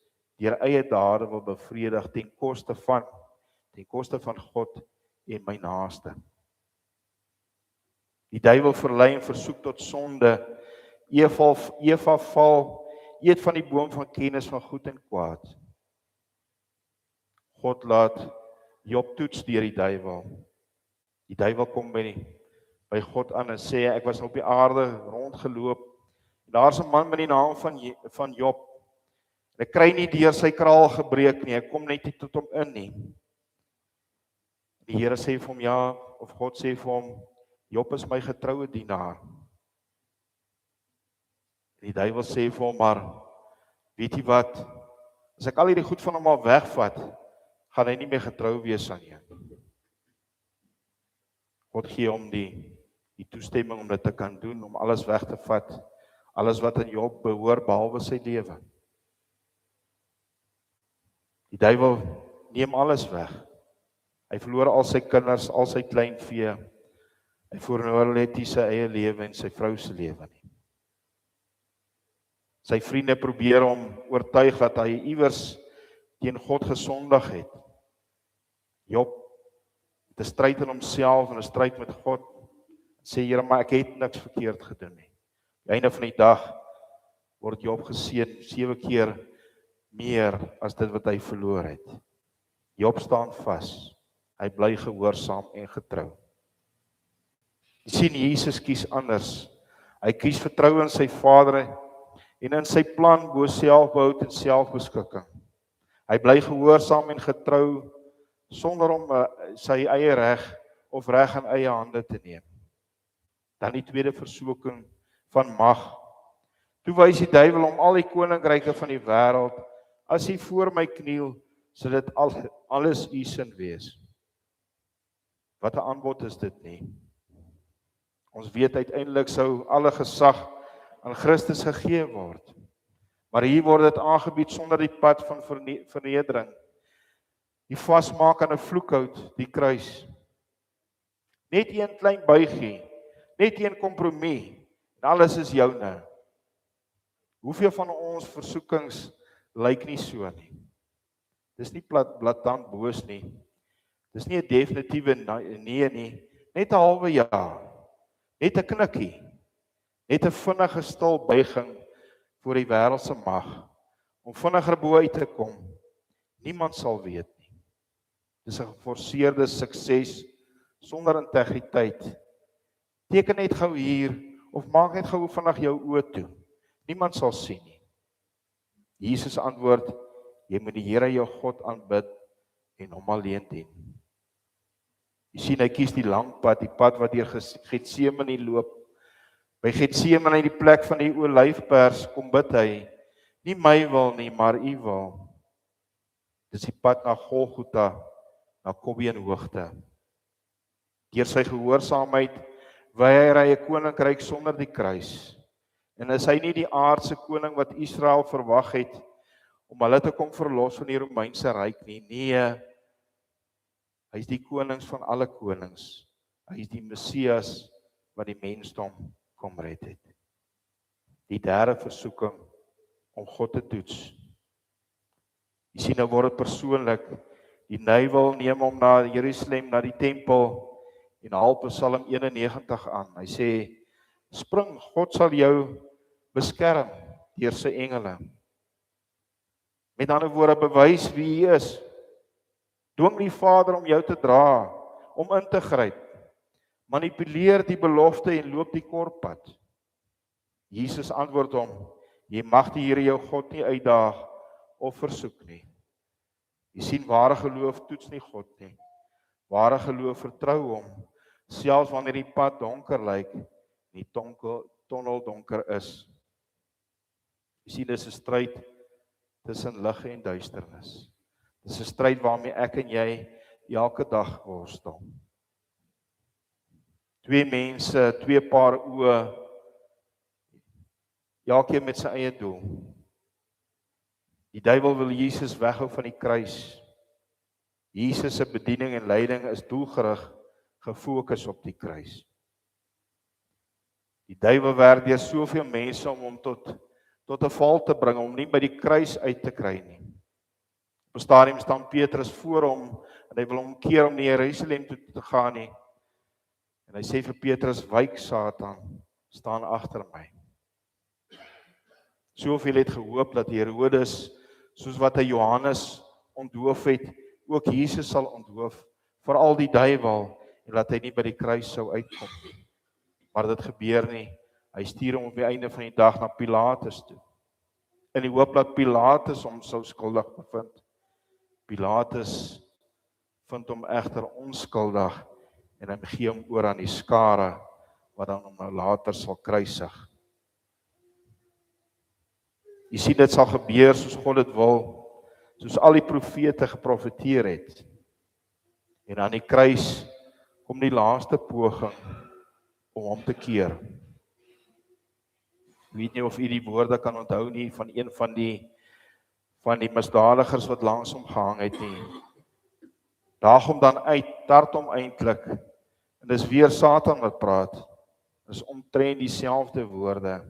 deur eie dade wil bevredig ten koste van God en my naaste. Die duiwel verlei en versoek tot sonde. Eva val, eet van die boom van kennis van goed en kwaad. God laat Job toets deur die duiwel. Die duiwel kom by God aan en sê, ek was op die aarde rondgeloop. Daar's 'n man met die naam van Job. Hy kry nie deur sy kraal gebreek nie, hy kom net nie tot hom in nie. Die Here sê vir hom ja, of God sê vir hom, Job is my getroue dienaar. Die duiwel sê vir hom, maar weet jy wat, as ek al hierdie goed van hom al wegvat, gaan hy nie meer getrou wees aan jou. God gee hom die toestemming om dit te kan doen, om alles weg te vat, alles wat aan Job behoort, behalwe sy lewe. Die duiwel neem alles weg. Hy verloor al sy kinders, al sy kleinvee. Hy verloor net nie sy eie lewe en sy vrou se lewe nie. Sy vriende probeer hom oortuig dat hy iewers teen God gesondig het. Job het 'n stryd in homself en 'n stryd met God. Sê Here, maar ek het niks verkeerd gedoen nie. Aan die einde van die dag word Job geseën 7 keer meer as dit wat hy verloor het. Job staan vas. Hy bly gehoorsaam en getrou. Jy sien, Jesus kies anders. Hy kies vertrou in sy Vader en in sy plan bo selfbehoud en selfbeskikking. Hy bly gehoorsaam en getrou sonder om sy eie reg of reg in eie hande te neem. Dan die tweede versoeking van mag. Toe wys die duiwel om al die koninkryke van die wêreld, as hy voor my kniel, sal dit alles u sin wees. Wat 'n aanbod is dit nie? Ons weet uiteindelik sou alle gesag aan Christus gegee word. Maar hier word dit aangebied sonder die pad van vernedering. Die vasmaak aan 'n vloekhout, die kruis. Net een klein buigie, net een kompromie, en alles is joune. Hoeveel van ons versoekings lyk nie so nie? Dis nie blaatant boos nie. Dis nie 'n definitiewe nee nie, net 'n halwe ja. Net 'n knikkie. Net 'n vinnige stil buiging voor die wêreldse mag om vinniger bo uit te kom. Niemand sal weet nie. Dis 'n geforseerde sukses sonder integriteit. Teken net gou hier of maak net gou vinnig jou oë toe. Niemand sal sien nie. Jesus antwoord, jy moet die Here jou God aanbid en hom alleen dien. Jy sien, hy kies die lang pad, die pad wat deur Getsemane loop. By Getsemane, die plek van die olyfpers, kom bid hy, nie my wil nie, maar u wil. Dis die pad na Golgotha, na Kobbeenhoogte. Deur sy gehoorsaamheid weier hy 'n koninkryk sonder die kruis. En is hy nie die aardse koning wat Israel verwag het om hulle te kom verlos van die Romeinse ryk nie? Nee, hy is die konings van alle konings. Hy is die Messias wat die mensdom kom red het. Die derde versoeking om God te toets. Jy sien, nou word dit persoonlik. Die duiwel neem hom na Jerusalem, na die tempel, en haal Psalm 91 aan. Hy sê, spring, God sal jou beskerm deur sy engele. Met ander woorde, bewys wie hy is. Dwing die Vader om jou te dra, om in te gryp. Manipuleer die belofte en loop die kortpad. Jesus antwoord hom, jy mag die Here jou God nie uitdaag of versoek nie. Jy sien, ware geloof toets nie God nie. Ware geloof vertrou hom, selfs wanneer die pad donker lyk, die tonnel donker is. Jy sien, dis 'n stryd tussen lig en duisternis. Dis 'n stryd waarmee ek en jy elke dag worstel. Twee mense, twee paar oë, elkeen met sy eie doel. Die duiwel wil Jesus weghou van die kruis. Jesus se bediening en leiding is doelgerig gefokus op die kruis. Die duiwel werk deur soveel mense om hom tot 'n val te bring, om nie by die kruis uit te kry nie. Op 'n stadium staan Petrus voor hom en hy wil hom keer om na Jerusalem toe te gaan nie. En hy sê vir Petrus, wyk Satan, staan agter my. Soveel het gehoop dat Herodes, soos wat hy Johannes ontdoof het, ook Jesus sal ontdoof, veral die duiwel, en dat hy nie by die kruis sou uitkom. Maar dit gebeur nie. Hy stuur hom op die einde van die dag na Pilatus toe, in die hoop dat Pilatus hom sou skuldig bevind. Pilatus vind hom egter onskuldig, en hy gee hom oor aan die skare, wat dan hom nou later sal kruisig. Jy sien, dit sal gebeur soos God dit wil, soos al die profete geprofeteer het. En aan die kruis kom die laaste poging om hom te keer. Ek weet nie of u die woorde kan onthou nie van een van die misdadigers wat langs hom gehang het nie. Daag hom dan uit, tart hom eintlik, en dis weer Satan wat praat. Dis omtrent dieselfde woorde.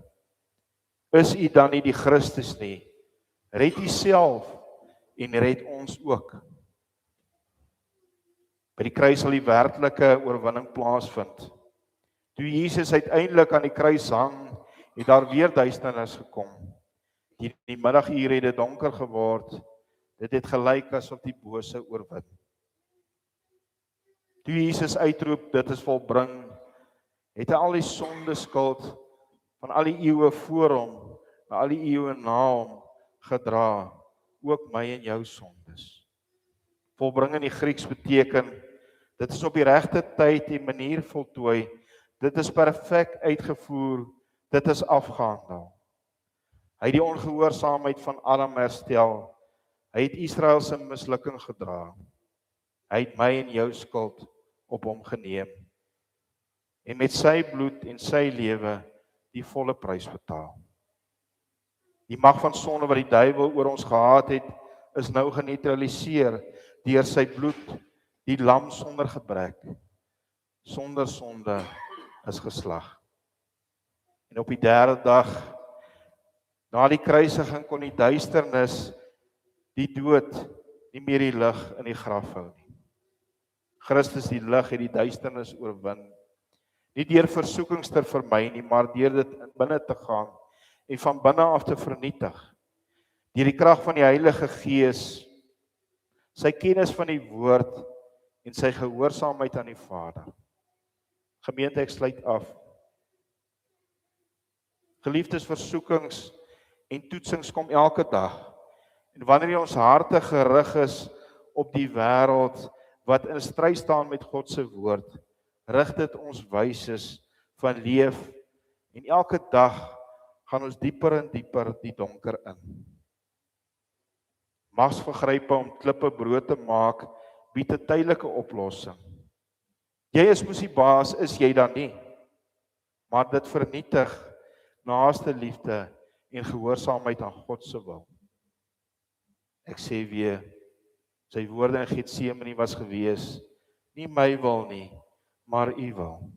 Is u dan nie die Christus nie? Red u self en red ons ook. By die kruis sal die werklike oorwinning plaasvind. Toe Jesus uiteindelik aan die kruis hang, het daar weer duisternis gekom. Die middagure het dit donker geword. Dit het gelyk asof die bose oorwin. Toe Jesus uitroep, dit is volbring, het hy al die sondeskuld van al die eeue voor hom, na al die eeue na hom gedra, ook my en jou sondes. Volbring in die Grieks beteken, dit is op die regte tyd en manier voltooi, dit is perfek uitgevoer, dit is afgehandel. Hy het die ongehoorsaamheid van Adam herstel, hy het Israel se mislukking gedra, hy het my en jou skuld op hom geneem, en met sy bloed en sy lewe die volle prys betaal. Die mag van sonde wat die duiwel oor ons gehad het, is nou geneutraliseer deur sy bloed, die lam sonder gebrek, sonder sonde is geslag. En op die derde dag, na die kruisiging kon die duisternis, die dood, nie meer die lig in die graf hou nie. Christus die lig het die duisternis oorwin, nie deur versoekings te vermy nie, maar deur dit in binne te gaan en van binne af te vernietig. Deur die krag van die Heilige Gees, sy kennis van die woord en sy gehoorsaamheid aan die Vader. Gemeente, ek sluit af. Geliefdes, versoekings en toetsings kom elke dag. En wanneer ons harte gerig is op die wêreld wat in stryd staan met God se woord, rig dit ons wyses van leef en elke dag gaan ons dieper en dieper die donker in. Magsvergrype om klippe brood te maak, bied 'n tydelike oplossing. Jy is mos die baas, is jy dan nie? Maar dit vernietig naaste liefde en gehoorsaamheid aan God se wil. Ek sê weer, sy woorde in Getsemane was gewees, nie my wil nie, maar u wil.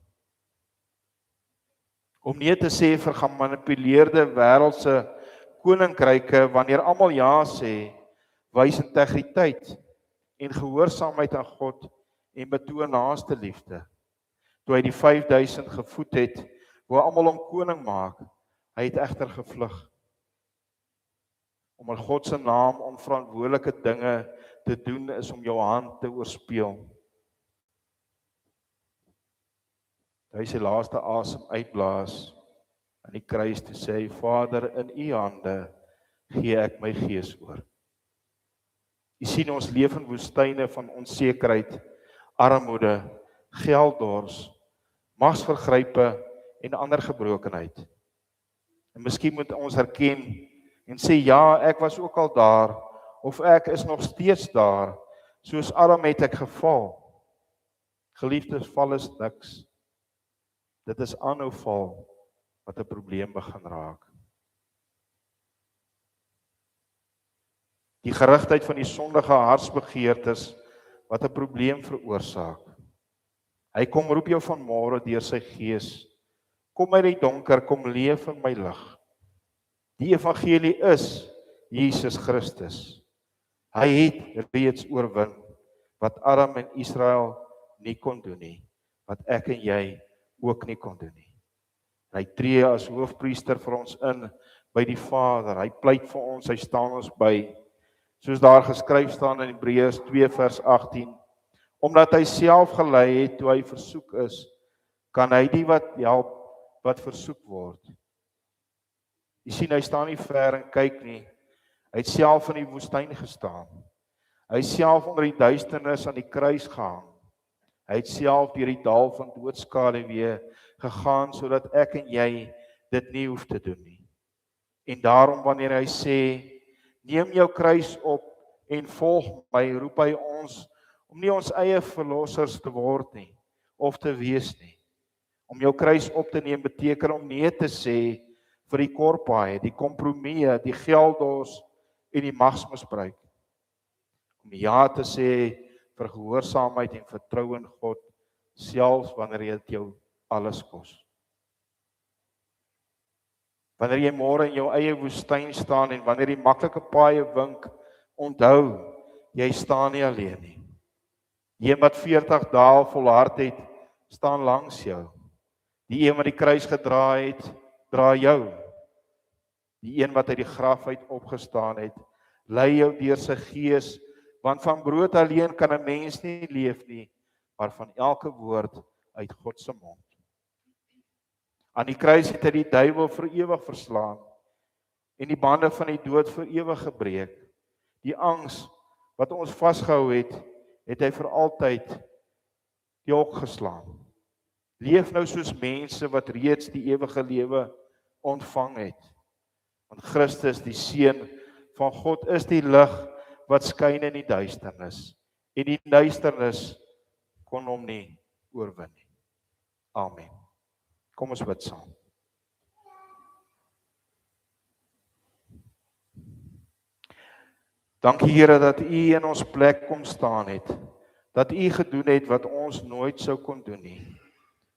Om nee te sê vir gemanipuleerde wêreldse koninkryke, wanneer almal ja sê, wys integriteit en gehoorsaamheid aan God en betoon naaste liefde. Toe hy die 5000 gevoed het, wou almal hom koning maak, hy het egter gevlug. Om in God se naam onverantwoordelike dinge te doen is om jou hand te oorspeel. Hy sy laaste asem uitblaas aan die kruis te sê, Vader, in u hande gee ek my gees oor. U sien ons leef in woestyne van onsekerheid, armoede, gelddors, magsvergrype en ander gebrokenheid. En miskien moet ons erken en sê, ja, ek was ook al daar, of ek is nog steeds daar, soos Adam het ek geval. Geliefdes, val is niks. Dit is aanhou val wat 'n probleem begin raak. Die gerigtheid van die sondige hartsbegeertes wat 'n probleem veroorsaak. Hy kom roep jou vanmôre deur sy gees. Kom uit die donker, kom leef in my lig. Die evangelie is Jesus Christus. Hy het reeds oorwin wat Adam en Israel nie kon doen nie, wat ek en jy ook nie kon doen nie. En hy tree as hoofpriester vir ons in by die Vader. Hy pleit vir ons, hy staan ons by. Soos daar geskryf staan in Hebreërs 2 vers 18. Omdat hy self gelei het toe hy versoek is, kan hy die wat help wat versoek word. Jy sien, hy staan nie ver en kyk nie. Hy het self in die woestyn gestaan. Hy het self onder die duisternis aan die kruis gehang. Hy het self deur die dal van doodskaduwee gegaan sodat ek en jy dit nie hoef te doen nie. En daarom wanneer hy sê, neem jou kruis op en volg my, roep hy ons om nie ons eie verlossers te word nie of te wees nie. Om jou kruis op te neem beteken om nee te sê vir die korpaaie, die kompromieë, die gelddors en die magsmisbruik. Om ja te sê vir gehoorsaamheid en vertrou in God, selfs wanneer dit jou alles kos. Wanneer jy môre in jou eie woestyn staan en wanneer die maklike paaie wink, onthou, jy staan nie alleen nie. Een wat 40 dae volhard het, staan langs jou. Die een wat die kruis gedra het, dra jou. Die een wat uit die graf uit opgestaan het, lei jou deur sy gees, want van brood alleen kan 'n mens nie leef nie, maar van elke woord uit God se mond. Aan die kruis het hy die duiwel vir ewig verslaan en die bande van die dood vir ewig gebreek. Die angs wat ons vasgehou het, het hy vir altyd die hok geslaan. Leef nou soos mense wat reeds die ewige lewe ontvang het. Want Christus, die Seun van God, is die lig wat skyn in die duisternis. En die duisternis kon hom nie oorwin nie. Amen. Kom ons bid saam. Dankie Here dat U in ons plek kom staan het. Dat U gedoen het wat ons nooit sou kon doen nie.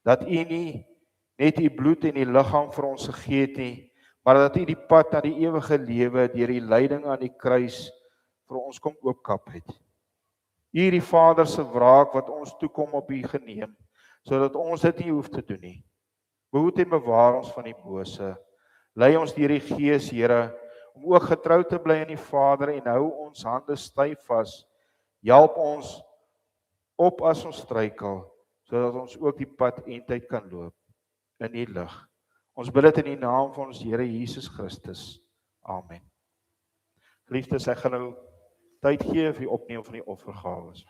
Dat U nie net U bloed en U liggaam vir ons gegee het nie, maar dat U die pad na die ewige lewe deur die lyding aan die kruis vir ons kom oopkap het. U het die Vader se wraak wat ons toekom op U geneem, sodat ons dit nie hoef te doen nie. Behoed en bewaar ons van die bose. Lei ons deur die Gees, Here, om ook getrou te bly aan die Vader en hou ons hande styf vas. Help ons op as ons struikel, sodat ons ook die pad eindtyd kan loop in die lig. Ons bid dit in die naam van ons Here Jesus Christus. Amen. Geliefdes, ek gaan nou tyd gee vir die opneem van die offergawes.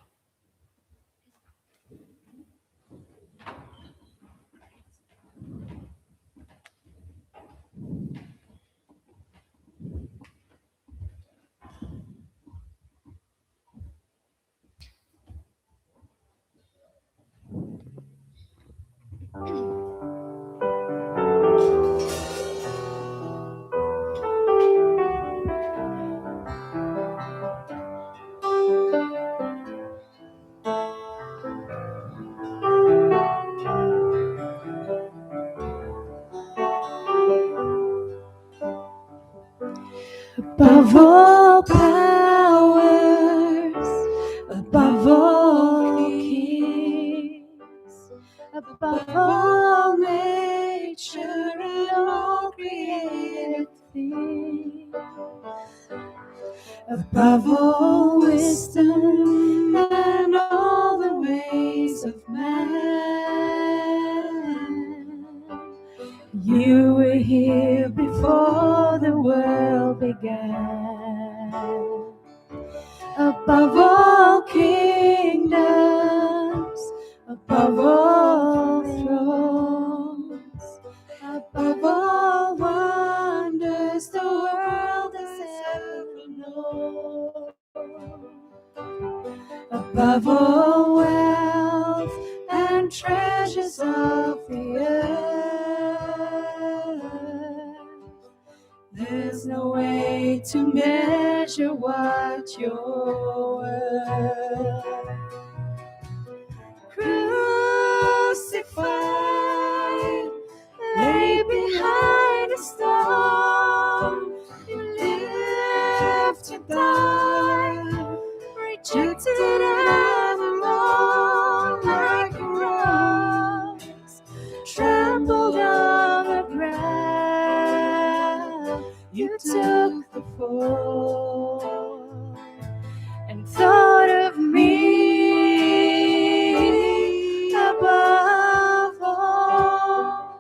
Above all powers, above all kings, above all nature and all created things, above all wisdom and all the ways of man. You were here before the world began. Above all kingdoms, above all thrones, above all wonders the world has ever known, above all wealth and treasures of the earth. There's no way to measure what you're worth. Crucified, lay behind a stone, you lived to die, rejected and alone like a rose, trampled on the ground. You took the fall and thought of me above all.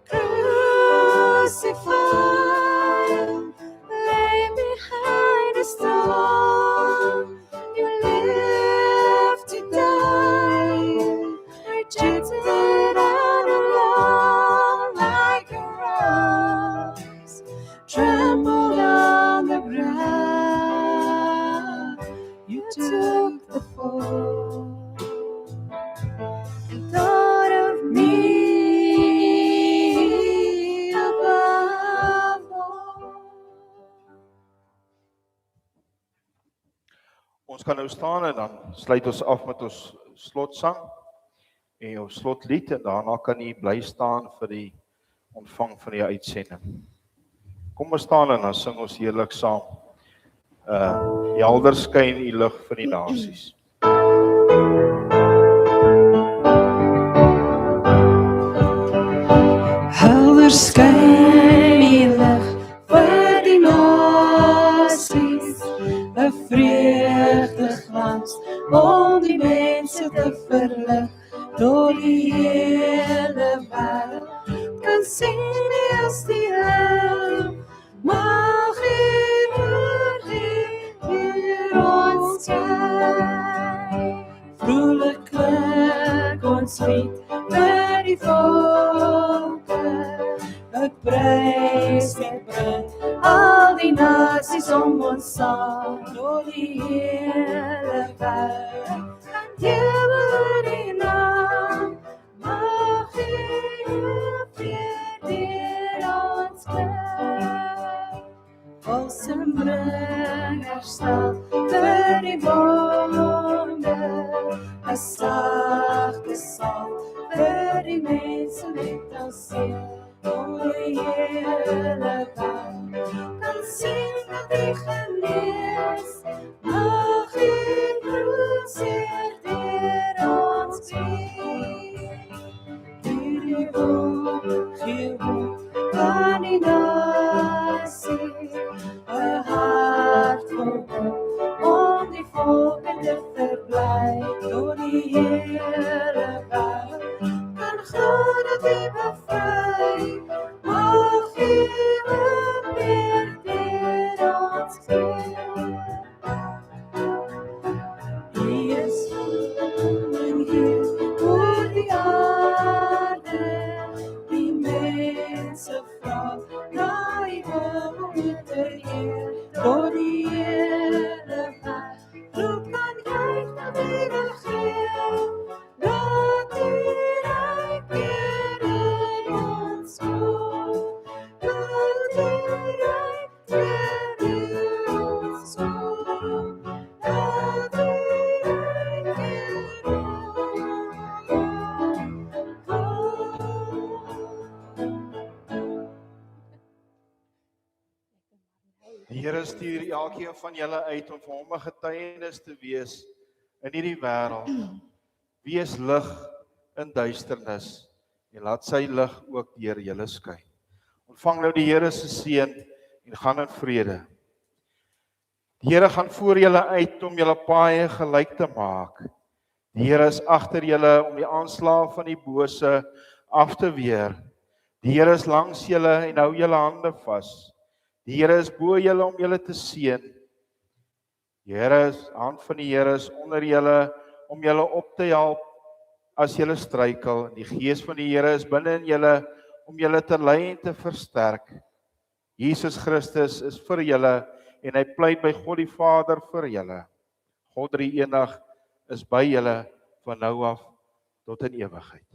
Crucified, lay behind a stone, you lived to die, rejected and alone like a rose, trampled on the ground. You took the fall and thought of me above all. Ons kan nou staan en dan sluit ons af met ons slotsang en ons slotlied en daarna kan jy bly staan vir die ontvang van die uitsending. Kom ons staan en dan sing ons heerlik saam. Helder skyn u lig vir die nasies. Helder skyn die lig vir die nasies, 'n vreugdeglans om die mense te verlig, tot die hele wêreld kan sien nie as die Heer, mag U hier ons skyn. Vrolik klink ons lied vir die volke, 'n prys en bring al die nasies om ons saam, tot die hele wêreld kan jubel die naam, mag U weer deur ons klink. Volsem bring herstel vir die wonde, 'n sagte sang vir die mense met ons seer, oor die hele wêreld kan sien dat U genees, mag U troostseer deur ons wees. Hierdie woord gee hoop aan die nasie, 'n hart vol hoop om die volke te verbly, tot die hele wêreld kan glo dat U bevry, mag U weer deur ons wees. Draai kom uit de Heer, door die heerlijkheid. Roep dan juich naar eeuwig Heer, dat die rijk weer in ons komt. Dat die rijk weer in ons komt. Dat die rijk weer in ons komt. Die Here stuur elkeen van julle uit om vir hom 'n getuienis te wees in hierdie wêreld. Wees lig in duisternis en laat sy lig ook deur julle skyn. Ontvang nou die Here se seën en gaan in vrede. Die Here gaan voor julle uit om julle paaie gelyk te maak. Die Here is agter julle om die aanslae van die bose af te weer. Die Here is langs julle en hou julle hande vas. Die Here is bo julle om julle te seën. Die Here is hand van die Here is onder julle om julle op te help as julle struikel. Die Gees van die Here is binne in julle om julle te lei en te versterk. Jesus Christus is vir julle en hy pleit by God die Vader vir julle. God drie enig is by julle van nou af tot in ewigheid.